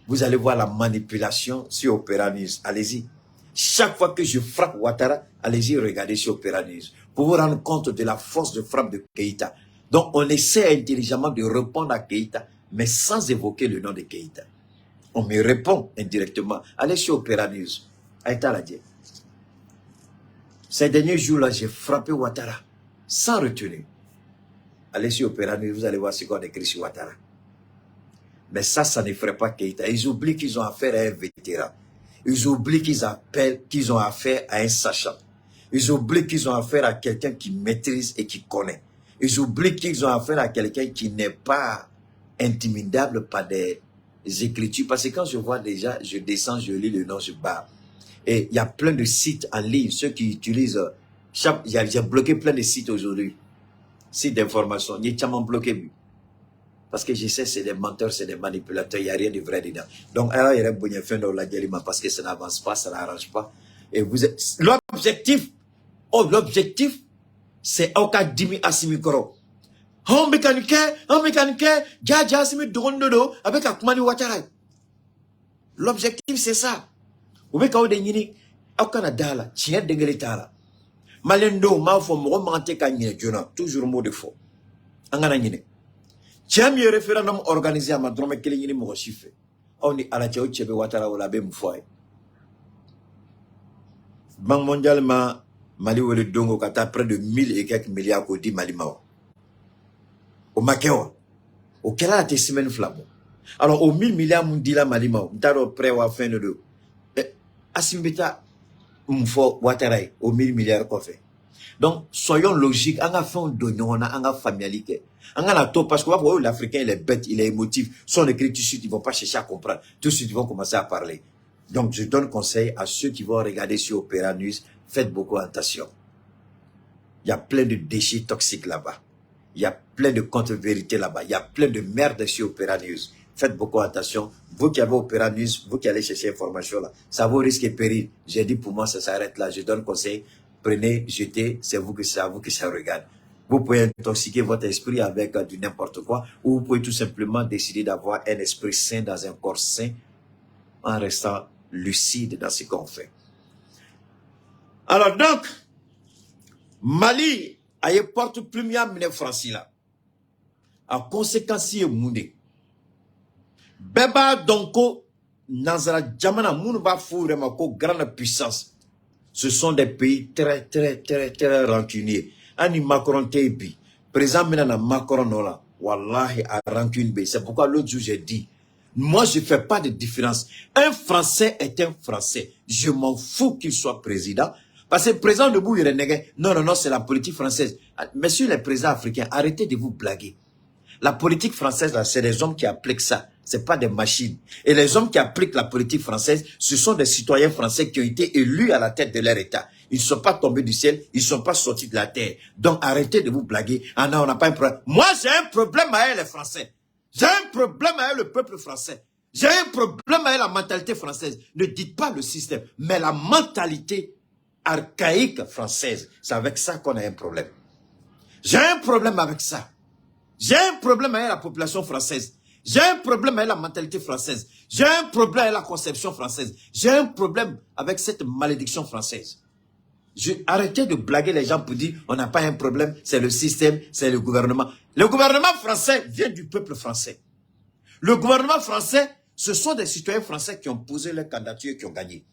Vous allez voir la manipulation sur Opéra News. Allez-y. Chaque fois que je frappe Ouattara, Allez-y, regardez sur Opéra News pour vous rendre compte de la force de frappe de Keïta. Donc, on essaie intelligemment de répondre à Keïta, mais sans évoquer le nom de Keïta. On me répond indirectement. Allez sur Opéra News. Aïta l'a dit. Ces derniers jours-là, j'ai frappé Ouattara sans retenue. Allez sur Opéra News, vous allez voir ce qu'on écrit sur Ouattara. Mais ça ne ferait pas Keïta. Ils oublient qu'ils ont affaire à un vétéran. Ils oublient qu'ils ont affaire à un sachant. Ils oublient qu'ils ont affaire à quelqu'un qui maîtrise et qui connaît. Ils oublient qu'ils ont affaire à quelqu'un qui n'est pas intimidable par des écritures. Parce que quand je vois déjà, je descends, je lis le nom, je barre. Et il y a plein de sites en ligne, ceux qui utilisent... J'ai bloqué plein de sites aujourd'hui. Sites d'information. J'ai tellement bloqué. Parce que je sais, c'est des menteurs, c'est des manipulateurs, il n'y a rien de vrai dedans. Donc, alors, il y a un fin dans la gueule, parce que ça n'avance pas, ça n'arrange pas. Et vous êtes... L'objectif, c'est Okadimi Asimikoro. Un mécanicien, Dja Asimi Dorondodo, avec Akumani Ouattara. L'objectif, c'est ça. Vous voyez quand on dit, Canada, là, tiens, dégueulé, Malendo, ma fo, mo mante kanye, toujours mot de faux. Angana nyine. Tiens, mieux référendum organisé à ma drôme que les mo chiffre. On est à la théo tchebe Ouattara ou la bem foi. Banque mondialement, Mali ou le Dongo kata près de 1000 et quelques milliards qu'on dit Mali Mao. Au Makeo. Au Kela la semaine flambeau. Alors, au 1000 milliards mondila Mali Mao. M'taro prêt ou à fin de deux. Asimbeta m'fo Ouattara au 1000 milliards qu'on fait. Donc, soyons logiques. On a fait un donjon, on a familialité. On a la top parce que l'Africain, il est bête, il est émotif. Son écrit tout de suite, ils vont pas chercher à comprendre. Tout de suite, ils vont commencer à parler. Donc, je donne conseil à ceux qui vont regarder sur Opéra News. Faites beaucoup attention. Il y a plein de déchets toxiques là-bas. Il y a plein de contre-vérités là-bas. Il y a plein de merde sur Opéra News. Faites beaucoup attention. Vous qui avez Opéra News, vous qui allez chercher l'information là, ça vaut risque et péril. J'ai dit pour moi, ça s'arrête là. Je donne conseil. Prenez, jetez, c'est vous que ça regarde. Vous pouvez intoxiquer votre esprit avec du n'importe quoi, ou vous pouvez tout simplement décider d'avoir un esprit sain dans un corps sain, en restant lucide dans ce qu'on fait. Alors donc, Mali a eu porte première mine Francie là. En conséquence, il est moudé. Beba donko, Nazara Djamana, Mounba Fourema, grande puissance. Ce sont des pays très rancuniers. Ani Macron Tebi, présent maintenant Macron là, wallahi a rancune. C'est pourquoi l'autre jour j'ai dit, moi je fais pas de différence. Un Français est un Français. Je m'en fous qu'il soit président. Parce que le président de Bou, il est négué. Non, c'est la politique française. Messieurs les présidents africains, arrêtez de vous blaguer. La politique française, là, c'est des hommes qui appliquent ça. C'est pas des machines. Et les hommes qui appliquent la politique française, ce sont des citoyens français qui ont été élus à la tête de leur État. Ils ne sont pas tombés du ciel, ils ne sont pas sortis de la terre. Donc arrêtez de vous blaguer. Ah non, on n'a pas un problème. Moi, j'ai un problème avec les Français. J'ai un problème avec le peuple français. J'ai un problème avec la mentalité française. Ne dites pas le système, mais la mentalité archaïque française. C'est avec ça qu'on a un problème. J'ai un problème avec ça. J'ai un problème avec la population française. J'ai un problème avec la mentalité française. J'ai un problème avec la conception française. J'ai un problème avec cette malédiction française. Arrêtez de blaguer les gens pour dire on n'a pas un problème, c'est le système, c'est le gouvernement. Le gouvernement français vient du peuple français. Le gouvernement français, ce sont des citoyens français qui ont posé leur candidature et qui ont gagné.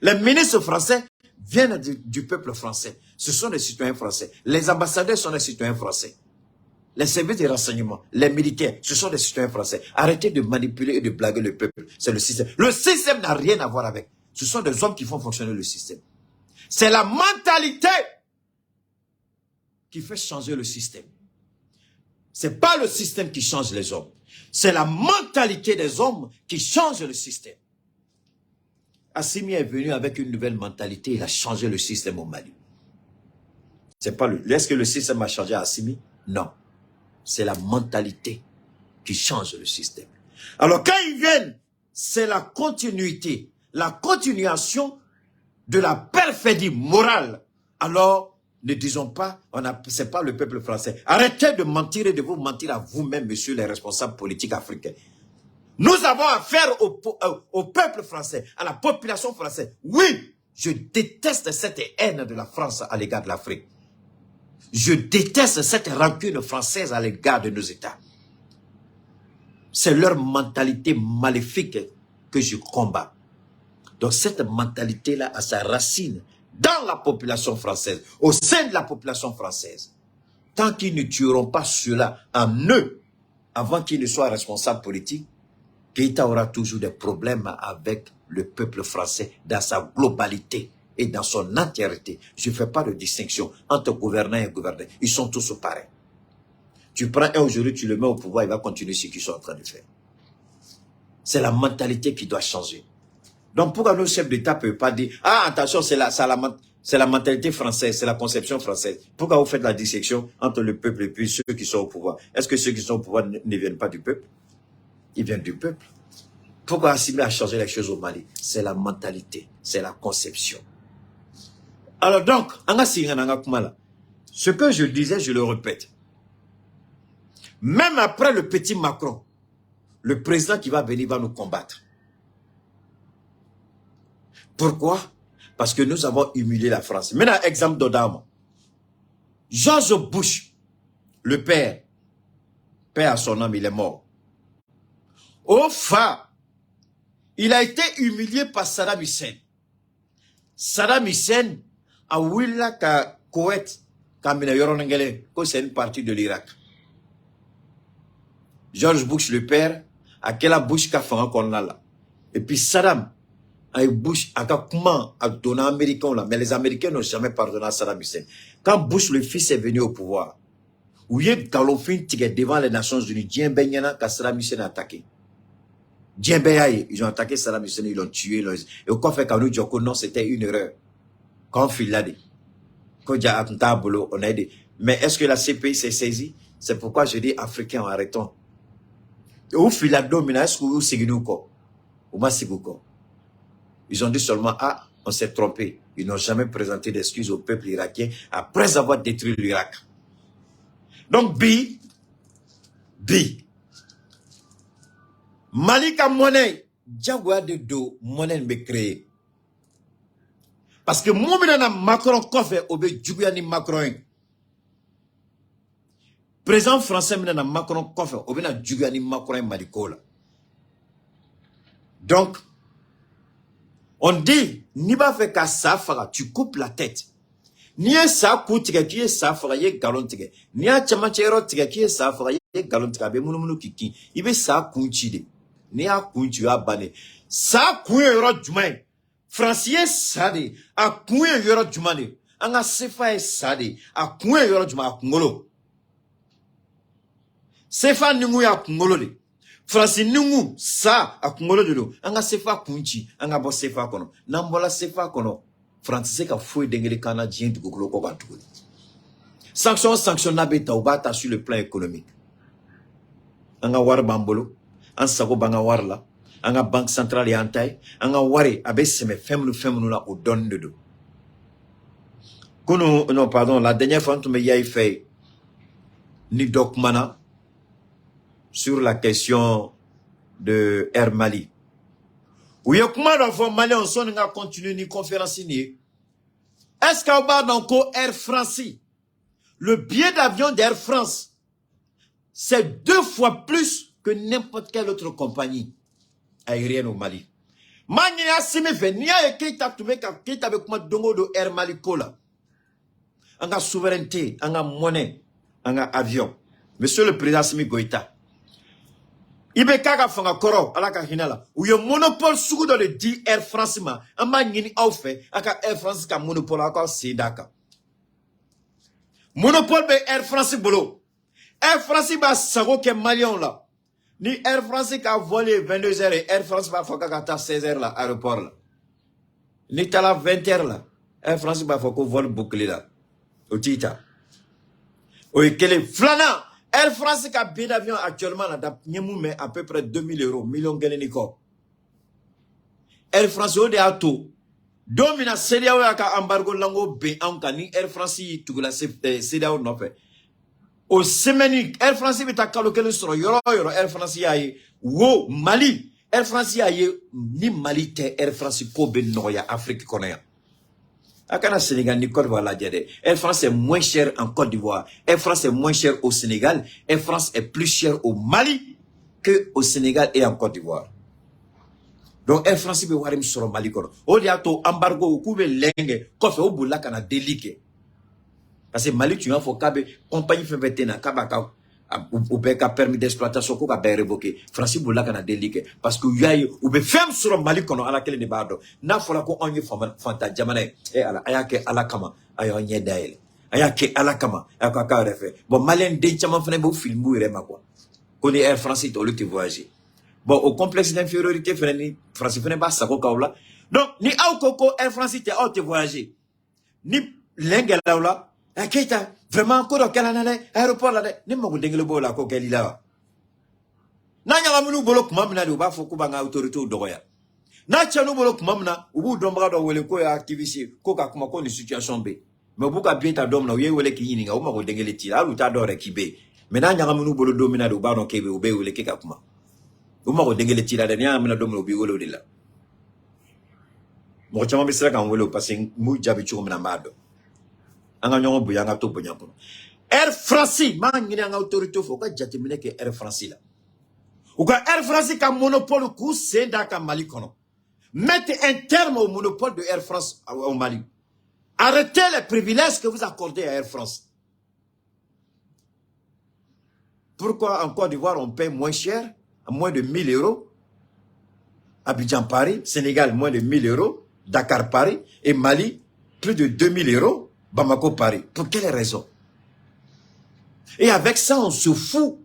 Les ministres français viennent du peuple français. Ce sont des citoyens français. Les ambassadeurs sont des citoyens français. Les services de renseignement, les militaires, ce sont des citoyens français. Arrêtez de manipuler et de blaguer le peuple. C'est le système. Le système n'a rien à voir avec. Ce sont des hommes qui font fonctionner le système. C'est la mentalité qui fait changer le système. C'est pas le système qui change les hommes. C'est la mentalité des hommes qui change le système. Assimi est venu avec une nouvelle mentalité. Il a changé le système au Mali. C'est pas le. Est-ce que le système a changé à Assimi? Non. C'est la mentalité qui change le système. Alors quand ils viennent, c'est la continuité, la continuation de la perfidie morale. Alors, ne disons pas, c'est pas le peuple français. Arrêtez de mentir et de vous mentir à vous-même, messieurs les responsables politiques africains. Nous avons affaire au peuple français, à la population française. Oui, Je déteste cette haine de la France à l'égard de l'Afrique. Je déteste cette rancune française à l'égard de nos États. C'est leur mentalité maléfique que je combats. Donc cette mentalité-là a sa racine dans la population française, au sein de la population française. Tant qu'ils ne tueront pas cela en eux, avant qu'ils ne soient responsables politiques, Keïta aura toujours des problèmes avec le peuple français dans sa globalité et dans son entièreté. Je ne fais pas de distinction entre gouvernants et gouvernés. Ils sont tous pareils. Tu prends un aujourd'hui, tu le mets au pouvoir, il va continuer ce qu'ils sont en train de faire. C'est la mentalité qui doit changer. Donc pourquoi nos chefs d'État ne peuvent pas dire « Ah, attention, c'est la mentalité française, c'est la conception française. » Pourquoi vous faites la distinction entre le peuple et puis ceux qui sont au pouvoir? Est-ce que ceux qui sont au pouvoir ne viennent pas du peuple? Ils viennent du peuple. Pourquoi Assimi a changé les choses au Mali? C'est la mentalité, c'est la conception. Alors donc, ce que je disais, je le répète. Même après le petit Macron, le président qui va venir va nous combattre. Pourquoi? Parce que nous avons humilié la France. Maintenant, exemple d'Odama. George Bush, le père à son âme, il est mort. Au phare, il a été humilié par Saddam Hussein. Saddam Hussein a willa ka Koweït, c'est une partie de l'Irak. George Bush, le père, a quel Bush qu'a fait qu'on a là. Et puis Saddam, a Bush, a comment a donné Américain là, mais les Américains n'ont jamais pardonné à Saddam Hussein. Quand Bush, le fils, est venu au pouvoir, où il y a galopin devant les Nations Unies, Djembenyana, quand Saddam Hussein a attaqué. Djembeyaye, ils ont attaqué Saddam Hussein, ils l'ont tué. Et au fait quand nous disons que non, c'était une erreur. Quand on l'a dit. Quand il y a un tableau, on a dit. Mais est-ce que la CPI s'est saisie? C'est pourquoi je dis, Africains, arrêtons. Où fil a dominé, est-ce que vous seguez nous quoi? Ou ma quoi? Ils ont dit seulement, ah, on s'est trompé. Ils n'ont jamais présenté d'excuses au peuple irakien après avoir détruit l'Irak. Donc, Malika monnaie, Diagwa de do, monnaie me créé. Parce que moi, je Macron coffre au Djougouani Macron. Président français, je Macron coffre au Djougouani Macron Malikola. Donc, on dit, ni pas fait qu'à ça, tu coupes la tête. Ni a ça, qui est ça, y galon tige. Ni a chamachero tige, qui est ça, y galon tige, be mounou kiki. Il veut ça, kunchide. Ni a kunchu a bané. Ça, kouye yoro djumain. Francier sade, a kouye yoro djumane. Anga sefa e sade, a kouye yoro djuma a kungolo. Sefa ningu ya kungolo de. Francis ningu sa a kungolo de lo. Anga sefa kunchi, anga bo sefa kono. Nambola sefa kono. Francis ka fouille dengele canadien du gogolo ko bantou. Sanction nabeta ubata sur le plan économique. Anga war bambolo, an sago banga war la, anga banque centrale yantai, anga ware abe seme femnu la au don de do. Non pardon, la dernière fois tu me y a fait ni documana sur la question de Air Mali. Ou y'a comment d'enfants Mali on sonne à continuer ni conférence ni. Est-ce qu'on va dans Air France? Le billet d'avion d'Air France, c'est 2 fois plus que n'importe quelle autre compagnie aérienne au Mali. Mania sime fait ni a ekita tumeka kita avec moi dongo de Air Mali kola. Anga souveraineté, anga monnaie, anga avion. Monsieur le président Simi Goïta. Ibe kaga fanga koro alaka hinala. Ou yo monopole sous dans le dit Air France ma. Amba ngini au fait aka Air France ka monopole aka sedaka. Monopole be Air France bolo. Air France ba sago ke Malion là. Ni Air France ka volé 22h et Air France ba foka kata 16h là aéroport là. Ni tala 20h là. Air France ba foko vol bouclé là. Au tita. Oye kele flana. Air France qui a billet d'avion actuellement là, mais à peu près 2000 €, millions de Air France au déato. Domina CEDEAO a embargo lango be ni Air France y tout la CEDEAO non fait. Au semaine Air France est à caloquer sur yoro Air France y a wo Mali. Air France y a ni Mali te Air France ko be noya Afrique connaît. Akana Sénégal ni Côte d'Ivoire la diade. Air France est moins cher en Côte d'Ivoire. Air France est moins cher au Sénégal. Air France est plus cher au Mali que au Sénégal et en Côte d'Ivoire. Donc Air France be warim sur Mali kono. O dia to embargo ku be lenge ko fe o bulla kana délike. Parce que Mali tu as faut kabe compagnie fait vetena kabaka ou be ka permis d'exploitation ko ka be révoqué. France bulla kana délike parce que yayi ou be fem sur Mali kono ala kele ne bado. Na fola ko onye fanta jamana e ala ayake ala kama ayo nye daele. Ayake ala kama ayaka ka refe. Bon Malien de chama fene bo film ou rema quoi. Koni Air France to le te voyager. Bon, au complexe d'infériorité, France fene ba sako kaula. Donc, ni au koko Air France te voyager. Ni l'engela là, akita vraiment encore dans quel année aéroport là, ni mo dengelo bo la ko kelila. Na nya ngamunu bolo kumamna do ba foku ba nga autorité o dogoya. Na chanu bolo kumamna, ubu dombra do wele ko ya activiste ko ka kuma ko ni situation be. Mais buka bien ta dom na ye wele ki yini nga o ma ko dengele ti alu ta do re ki be. Mais na nya ngamunu bolo domina do ba don kebe o be wele ki ka kuma. Uma ko dengele tira de nya amena domino bi wolo de la mo chama bisira kan wolo passing mu jabi chuko mena mado anga nyongo bu yanga to bonya ko Air France ma ngini anga autorité fo ka jatemine ke Air France la ou ka Air France ka monopole ku senda ka Mali kono mettez un terme au monopole de Air France au Mali. Arrêtez les privilèges que vous accordez à Air France. Pourquoi en Côte d'Ivoire on paie moins cher, à moins de 1000 euros, Abidjan Paris, Sénégal moins de 1000 euros, Dakar Paris et Mali plus de 2000 euros, Bamako Paris. Pour quelle raison? Et avec ça on se fout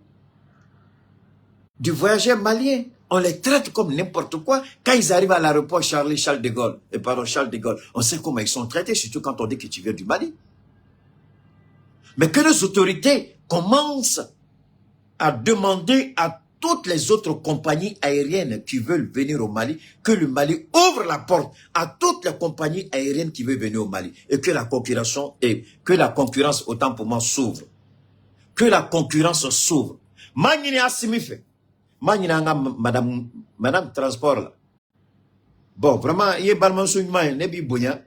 du voyageur malien. On les traite comme n'importe quoi. Quand ils arrivent à l'aéroport Charles de Gaulle, on sait comment ils sont traités, surtout quand on dit que tu viens du Mali. Mais que les autorités commencent à demander à toutes les autres compagnies aériennes qui veulent venir au Mali, que le Mali ouvre la porte à toutes les compagnies aériennes qui veulent venir au Mali et que la concurrence autant pour moi s'ouvre. Que la concurrence s'ouvre. Magni Assimife. Madame Transport là. Bon, vraiment, il y a balman sougman, nebi bonya.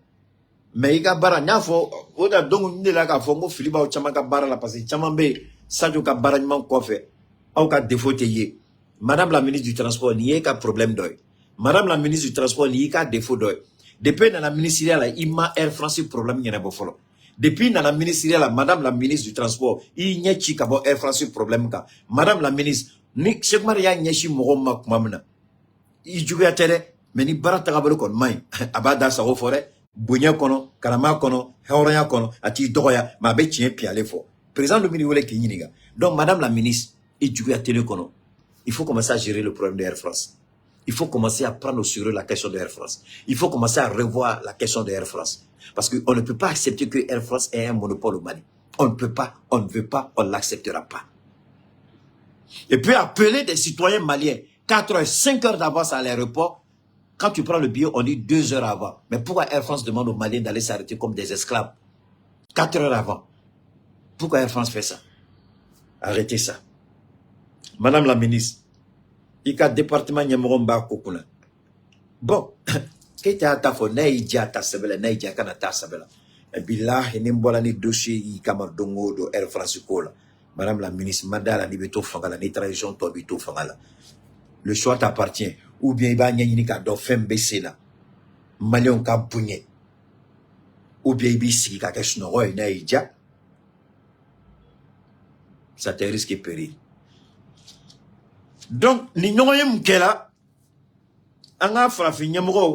Mais il y a bara, nyafo, oda dongo nila ka fongo filiba o chama ka bara la parce chamambe, sadio ka bara nyman kofe, au ka défaut ye. Madame la ministre du Transport, n'y a qu'un problème d'oeil. Madame la ministre du Transport, n'y a qu'un défaut d'oeil. Depuis dans la ministérielle, il m'a Air France problème, il y en a pas follow. Depuis dans la ministérielle, Madame la ministre du Transport, il n'y a qu'un Air France problème. Madame la ministre, ni chaque maria nyeshi mogoma kumamna ijugu ya tere meni barata gabalo kon mai abada sa ofore bunya kono karama kono hawranya kono ati doya ma be tien piale fo président le ministre wole kinyiniga. Donc madame la ministre ijugu ya tere kono, il faut commencer à gérer le problème de Air France. Il faut commencer à prendre au sérieux la question de Air France. Il faut commencer à revoir la question de Air France parce que on ne peut pas accepter que Air France ait un monopole au Mali. On ne peut pas, on ne veut pas, on l'acceptera pas. Et puis appeler des citoyens maliens 4 heures, 5 heures d'avance à l'aéroport. Quand tu prends le billet, on dit 2 heures avant. Mais pourquoi Air France demande aux Maliens d'aller s'arrêter comme des esclaves 4 heures avant? Pourquoi Air France fait ça? Arrêtez ça. Madame la ministre, il y a un département qui est bon, qu'est-ce que Air France Madame la ministre, Madame la Fangala, ni tradition Tobito Fangala. Le choix t'appartient. Ou bien il va y avoir un femme baissé là. Malion ka bougné. Ou bien il y a quelque chose. Ça te risque de périr. Donc, nous avons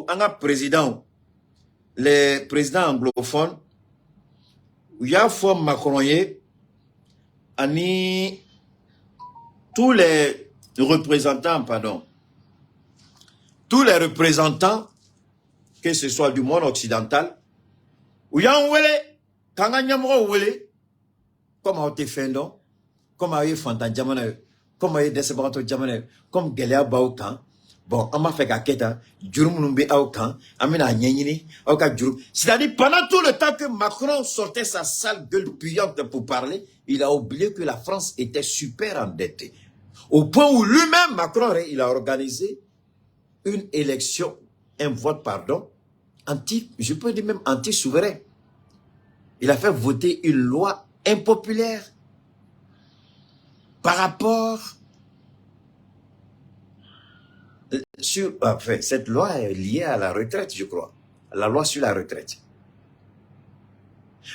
un président, les présidents anglophones, il y a fois Macron, ani tous les représentants, que ce soit du monde occidental, où y a un wele, kanga nyamro wele, comme on te fait non, comme on y fantan jamana, comme on y décebato jamana, comme Gelia Baoukan, bon, on m'a fait kaketa, Djurumumbe Aoukan, amena nyenyini, Aouka Djurum. C'est-à-dire, pendant tout le temps que Macron sortait sa sale gueule puante pour parler, il a oublié que la France était super endettée. Au point où lui-même, Macron, il a organisé une élection, un vote, pardon, je peux dire même anti-souverain. Il a fait voter une loi impopulaire par rapport sur... Enfin, cette loi est liée à la retraite, je crois. La loi sur la retraite.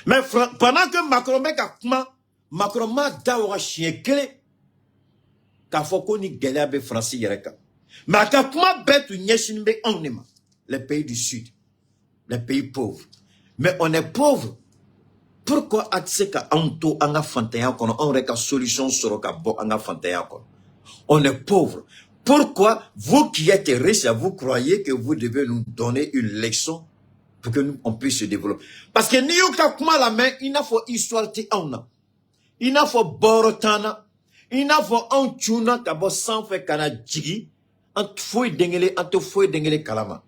Mais pendant que Macron m'a d'avoir chien clé, qu'a fait qu'on y galère français yereka. Mais qu'a comment bête ou nyeshinbe onema, les pays du Sud, les pays pauvres. Mais on est pauvres. Pourquoi atseka anto anga fantaya kono on reka solution soroka bo anga fantaya kono? On est pauvres. Pourquoi vous qui êtes riches, vous croyez que vous devez nous donner une leçon pour que nous on puisse se développer? Parce que ni yoka kuma la main, il n'a faut histoire ti auna. Il n'a faut borotana. Il n'a faut un tuna kabo sans fait kana jigi. En fouille dengele kalama.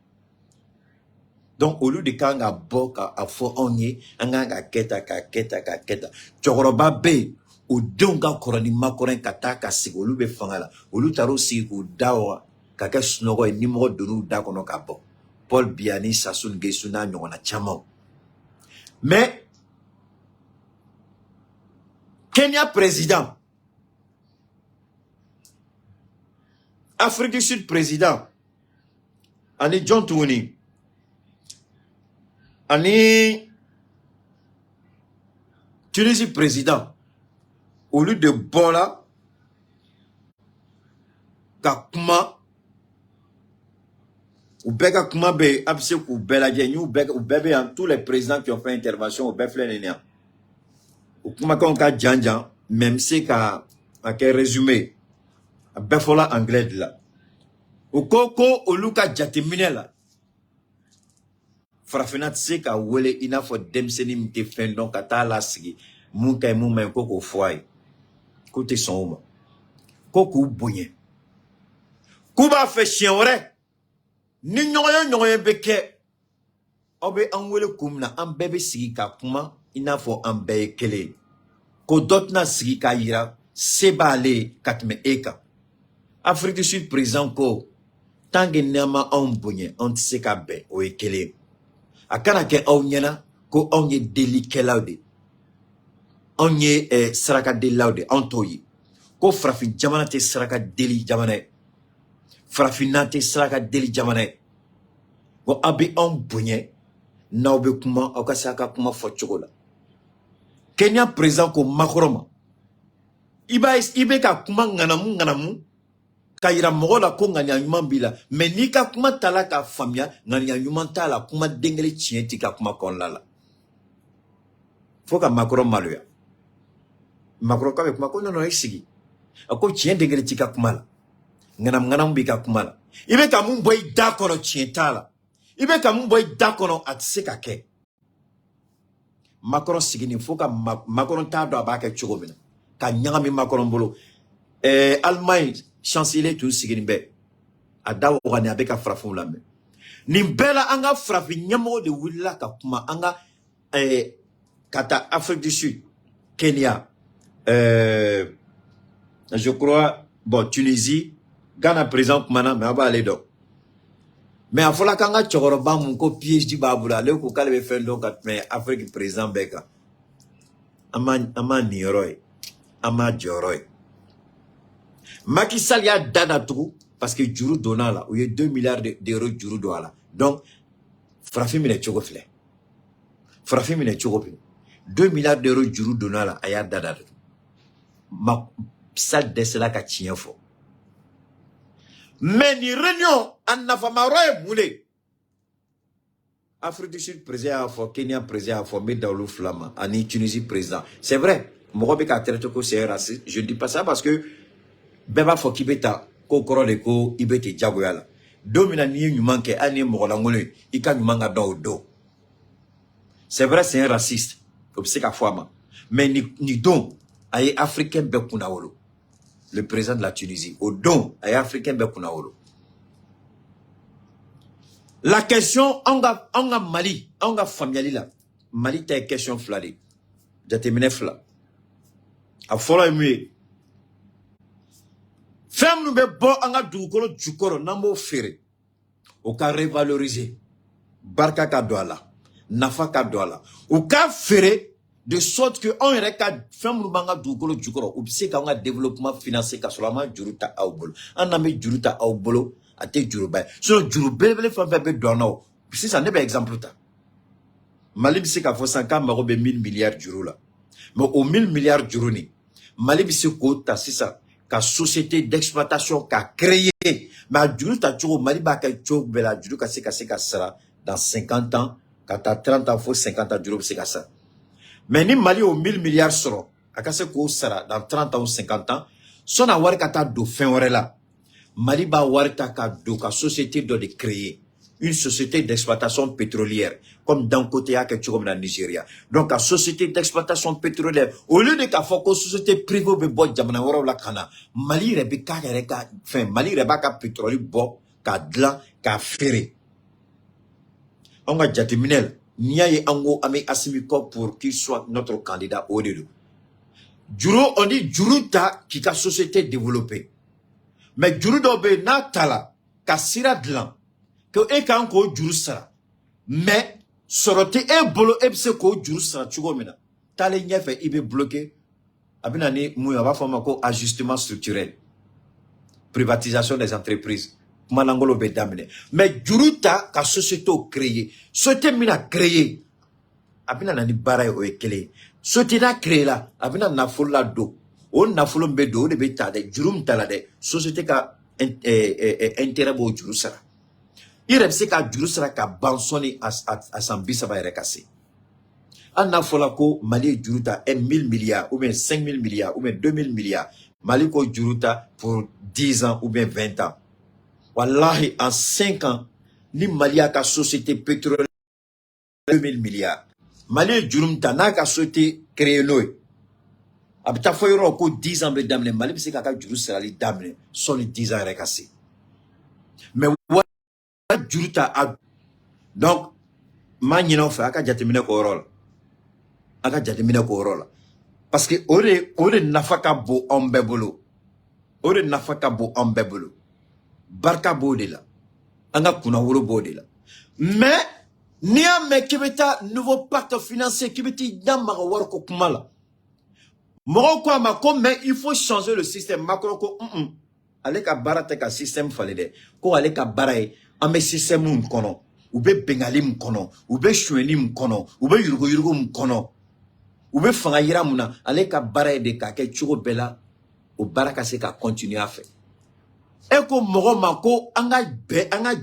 Donc, au lieu de kanga boka a fo onye, anga keta. Chokoroba be, ou donga korani makoren kataka sigolu be fangala. Ou lieu taro si ou dawa, kake snogo e nimro donu da kono kabo. Paul Biani Sasun Gesuna nyona chamo. Mais, Kenya président, Afrique du Sud président, Ani John Touni, Ani Tunisie président, au lieu de Bola, Kakuma, ou Beka Kuma Be, Abse ou Beladjeni, ou Bebe, tous les présidents qui ont fait intervention au Beflen, ou Kuma Konka Djanjan, même si qu'à résumé, à Befola anglais là. Ou Koko, ou Luka Djateminela. Frafinat se ka wele ina fo demseni mte fendon kata la sigi mun kay mun men koko foy kote son uma koko bonye kuba fe chien ore ni nyoyo beke obe an wele kumna an bebe sigi ka kuma ina fo an be kele ko dotna sigi ka yira sebale katme eka Afrique du Sud présent ko tangi nama an bonye an se ka be o ekele akana ke onyena ko onye delike laude onye saraka de laude antoyi ko frafi jamana te saraka deli jamana frafinate saraka deli jamana ko abi on bunye nawbe kuma okasaka kuma fochogola Kenya présent ko makroma ibe ka kuma nganamu Kayira mogola ko nganya nyuman bila mais ni ka kuma tala ka famia nganya nyuman tala kuma dengele chienti ka kuma konlala foka makoro maluya makoro ka kuma ko no isigi ako chien dengele tika kuma la nganam bi ka kuma la ibe ka mun boy dakono chientala ibe ka mun boy dakono atseka ke makoro sigini foka makoro ta do abaka chogomina ka nyangami makoro mbolo Allemagne chancelier tout sigimbe adawo wani abeka frafun lambe nimbela anga frafi nyamo de willa ka kuma anga kata Afrique du Sud Kenya je crois bon Tunisie Ghana présent mana mais aba aller donc mais afola kanga chokoroba mun ko PhD babula le ko kalbe fendo kat mais Afrique présent beka ama niroy ama joroy Macky Sall ya dana tout parce que juru dona là où il y a 2 milliards d'euros juru doala donc frafi mine chokofle frafi mine chokofle 2 milliards d'euros juru dona là aya dada ma Sall desela ka chien fo mais ni réunion en afamaro e moulé Afrique du Sud président fo Kenya président fo Medaoulou Flama ani Tunisie président c'est vrai mo be ka traiter ko c'est raciste je dis pas ça parce que Beba fo kibeta ko korole ko ibete jagoyala domina ni nyumanke ani mogola ngole ika nyumanga do c'est vrai c'est un raciste comme c'est ka fama mais ni don ay africain be kunawolo le président de la Tunisie au don ay africain be kunawolo la question onga Mali onga familiali la Mali ta question flali jatemine fla a fola mu Femme nous be bon anga dugukolo jukoro nambo fere o ka revaloriser barka ka don a la, nafa ka don a la. U ka feere de sorte que on yɛrɛ ka fɛn minnu b'an ka dugukolo jukɔrɔ u bɛ se k'an ka développement financer ka sɔrɔ an ma juru ta aw bolo. An n'an bɛ juru ta aw bolo a tɛ juruba ye. Sinon juru belebele fɛn fɛn bɛ don an na o. Sisan ne bɛ exemple ta. Mali bɛ se k'a fɔ sisan k'a mago bɛ 1000 milliards juru la. Mais au 1000 milliards juru ni Mali bɛ se k'o ta sisan ka société d'exploitation ka créer. Mais a juru ta cogo Mali b'a kɛ cogo bɛɛ la juru ka se ka sara dans 50 ans ka taa 30 ans fo 50 ans juru bɛ se ka sara. Mais ni Mali au 1000 milliards sɔrɔ a ka se k'o sara dans 30 ans ou 50 ans sɔnna wari ka taa don fɛn wɛrɛ la Mali b'a wari ta ka don ka société dɔ de créer. Une société d'exploitation pétrolière, comme d'un côté à quelque chose comme la Nigeria. Donc, la société d'exploitation pétrolière, au lieu de faire que la société privée be bo jamana woro la kana, Mali rebe ka fin, Mali reba ka pétrole bo, ka dlan, ka ferré. On va jatiminel, nia ye ango ame asimiko pour qu'il soit notre candidat au lieu. Juro, on dit juruta qui ka société développée. Mais juru dobe na tala, ka sira dlan. Que e kan ko juru sara mais sorote e bolo e bse ko juru sara chugo mina tale nyefe ibe bloqué abina ni muya ba fama ko ajustement structurel privatisation des entreprises manangolo be damine mais juru ta ka société créé société mina créé abina na ni bara o ekele société na créé la abina na fola do o na folo be do de be ta de juru mtala de société ka intérêt bo juru sara il reste qu'à juru sera qu'à bansoni à son bisa va recasser. En a fola ko Mali juruta 1000 milliards ou bien 5000 milliards ou bien 2000 milliards. Mali ko juruta pour 10 ans ou bien 20 ans. Wallahi en 5 ans ni Mali a ka société pétrolière 2000 milliards. Mali jurumta na ka société créé noy. Abita foyro ko 10 ans be damne Mali se ka juru sera li damne son 10 ans recasser. Mais juruta a donc ma ñino fa aka jatemine ko rol aka jatemine ko rol parce que ore nafaka bo ombebulu ore nafaka bo ombebulu barka bo de la anga kuna wuro bo de la mais ni ame kibeta nouveau pacte financier kibeti damma war ko kumala mo ko ma ko mais il faut changer le système makro ko ale ka barate ka système falide ko ale ka baraye ame système mkono ube bengali mkono ube shweni mkono ube yurugo mkono ube fanga yira muna ale ka bara de ka ke chugo bela o baraka se ka continuer à faire eko mogo mako anga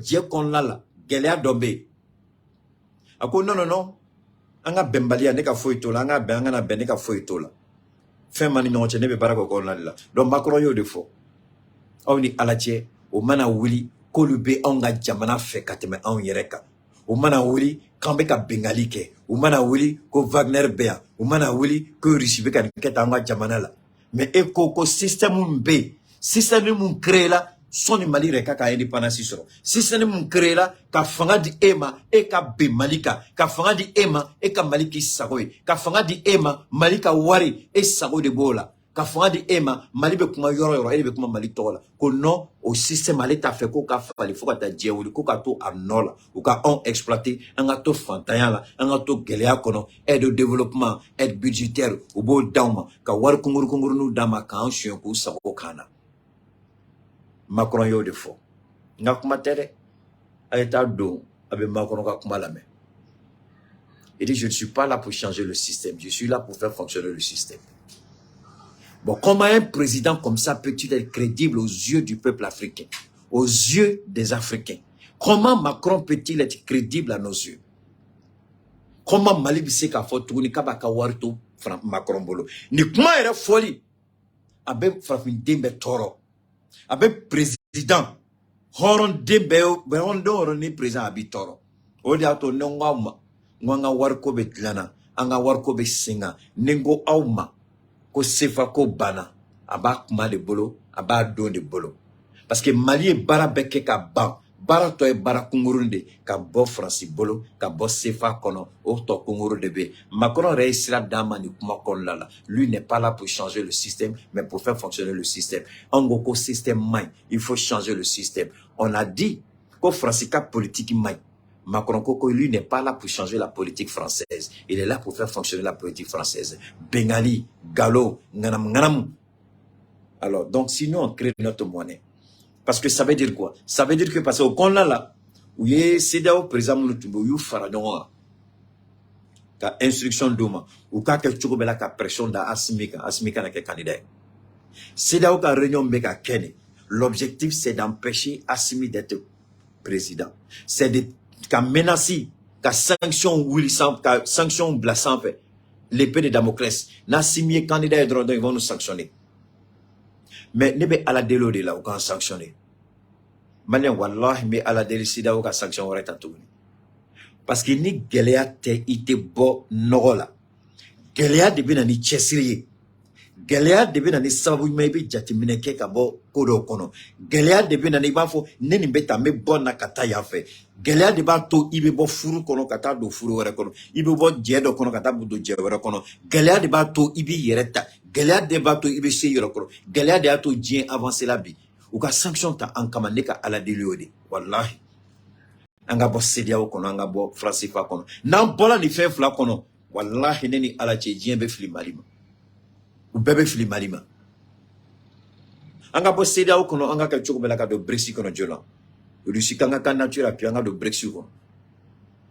je kon la gelea dombe ako non anga bembalia ne ka foito la anga be anga na be ne ka foito la fin mani no chene be baraka kon la donc makro yo de fo awni alache o mana wuli kolube onga jamana fe kateme on yereka o mana wuli kambe ka bengali ke o mana wuli ko Wagner bea o mana wuli ko risibe kan keta onga jamana la mais eko ko système mun créé la soni Mali reka ka indépendance soro système mun créé la ka fanga di ema e ka be malika ka fanga di ema e ka maliki sagoy ka fanga di ema malika wari e sago de bola ka fanga di ema Mali be kuma yoro ele be kuma Mali tola ko non au système ale ta fait ko ka fali fo ka ta jewuli ko ka to anola ou ka on exploiter anga to fantanya la anga to gelea kono aide de développement aide budgétaire ou bo dawma ka war kunguru nu dama ka an chien ko sako kana Macron yo de fo nga kuma tere ayeta do abe Macron ka kuma la me. Il dit je ne suis pas là pour changer le système, je suis là pour faire fonctionner le système. Bon, comment un président comme ça peut-il être crédible aux yeux du peuple africain, aux yeux des Africains? Comment Macron peut-il être crédible à nos yeux? Comment Mali Bisseka Fotouni Kabaka Warto Macron Bolo? Ni comment est folie? Abe Frafin Dembe Toro. Abe président. Horon Dembe, Berondo, ni président Abitoro. Odi ato Nongama, Nwanga Warko Betlana, Anga Warko Besinga, Nengo Auma. Ko sefa ko bana aba kuma de bolo aba don de bolo parce que Mali est bara beke ka ban bara to e bara kungurunde ka bo France bolo ka bo sefa kono o to kunguru de be Macron réussira dama ni kuma kon la lui n'est pas là pour changer le système mais pour faire fonctionner le système en gros système main il faut changer le système on a dit ko France ka politique main Macron Koko, lui, n'est pas là pour changer la politique française. Il est là pour faire fonctionner la politique française. Bengali, Gallo, Nganam, Nganam. Alors, donc, sinon, on crée notre monnaie. Parce que ça veut dire quoi? Ça veut dire que, parce qu'au Conla, là, où il y a CEDEAO, par exemple, où il y a instruction d'Ouma, ou quand il y a pression d'Asmika, Asmika n'est que candidat. CEDEAO, quand réunion Meka Kene, l'objectif, c'est d'empêcher Assimi d'être président. C'est de menacer, qu'à sanction Wilson, qu'à sanction Blassan, l'épée de Damoclès. Nassimi candidat, ils vont nous sanctionner. Mais ne be ala delo de la ou kan sanctionner. Malien wallahi me ala deli sida ou kan sanction wara tatouni. Parce que ni geleya te ite bo nogo la. Geleya de be na ni chesiri. Geleya de be na ni sababu maybe jatimine ke ka bo kodo kono. Geleya de be na ni bafo neni beta me bon na kata ya fe. Geleya de ba to ibe bo furu kono kata do furu wara kono. Ibe bo jedo kono kata do je wara kono. Geleya de ba to ibi yereta. Geleya de ba to ibe se yoro kono. Geleya de ato dien avancer la bi. Ou ka sanction ta ankamane ka ala deliode. Wallahi. Anga bo CEDEAO kono, anga bo Francifa kono. Nan bola ni fe fla kono. Wallahi neni ala che dien be fili malima. Ou bebe fili malima. Anga bo CEDEAO kono, anga ka choko bela ka do Brexit kono jola. Russie kanga ka nature pi anga do Brexit kono.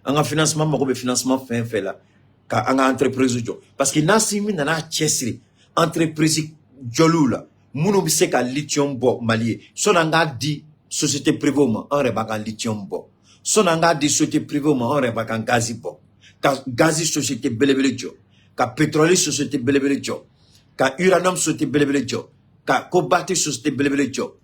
Anga financement mako be financement fait là. Ka anga entreprise jo. Parce que nasimi nana chesri entreprise jolula. Mounou bi se ka lithium bo malier. Son anga di société privée en reba kan lithium bo. Son anga di société privée en reba kan gazi bo. Ka gazi société belebele jo. Ka pétrole société belebele jo. Ka uranium société belebele jo. Ka cobalt société belebele jo.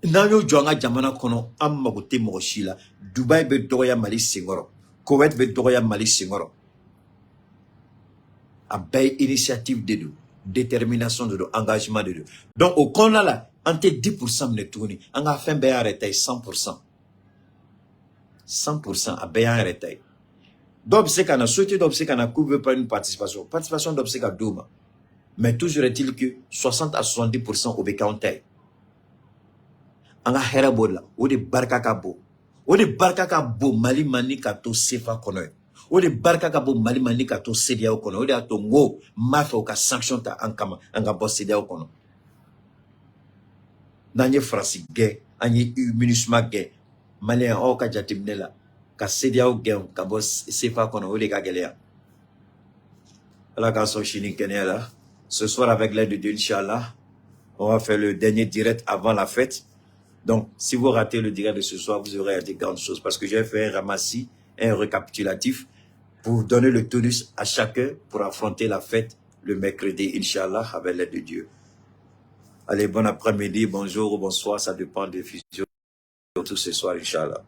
Nanyo jonga jamana kono amma ko te mo shila. Dubai be doya Mali singoro. Kuwait be doya Mali singoro. A bay initiative de nous. Détermination de nous, engagement de nous. Donc, au Kona là, entre 10% de tourner, on a fait bien arrêter 100%. 100% à bien arrêter. Donc, c'est qu'on a sauté, donc c'est qu'on a couvert par une participation. Participation, donc c'est qu'on a douma. Mais toujours est-il que 60 à 70% au bécanté. On a herabo là, ou de barkakabo. Ou de barkakabo, mali mani kato sefa konoy. O de barka ka bo mali mani ka to CEDEAO kono o de ato ngo mafe o ka sanction ta ankama anga bo CEDEAO kono nanye France ge anye MINUSMA ge malien o ka jatimne la ka CEDEAO ge ka bo sefa kono o de ka geleya ala ka so chini kenya la ce soir avec l'aide de Dieu inchallah on va faire le dernier direct avant la fête. Donc si vous ratez le direct de ce soir vous aurez des grandes choses parce que j'ai fait un ramassis, un récapitulatif pour donner le tonus à chacun pour affronter la fête le mercredi, Inch'Allah, avec l'aide de Dieu. Allez, bon après-midi, bonjour ou bonsoir, ça dépend des fusions tout ce soir, Inch'Allah.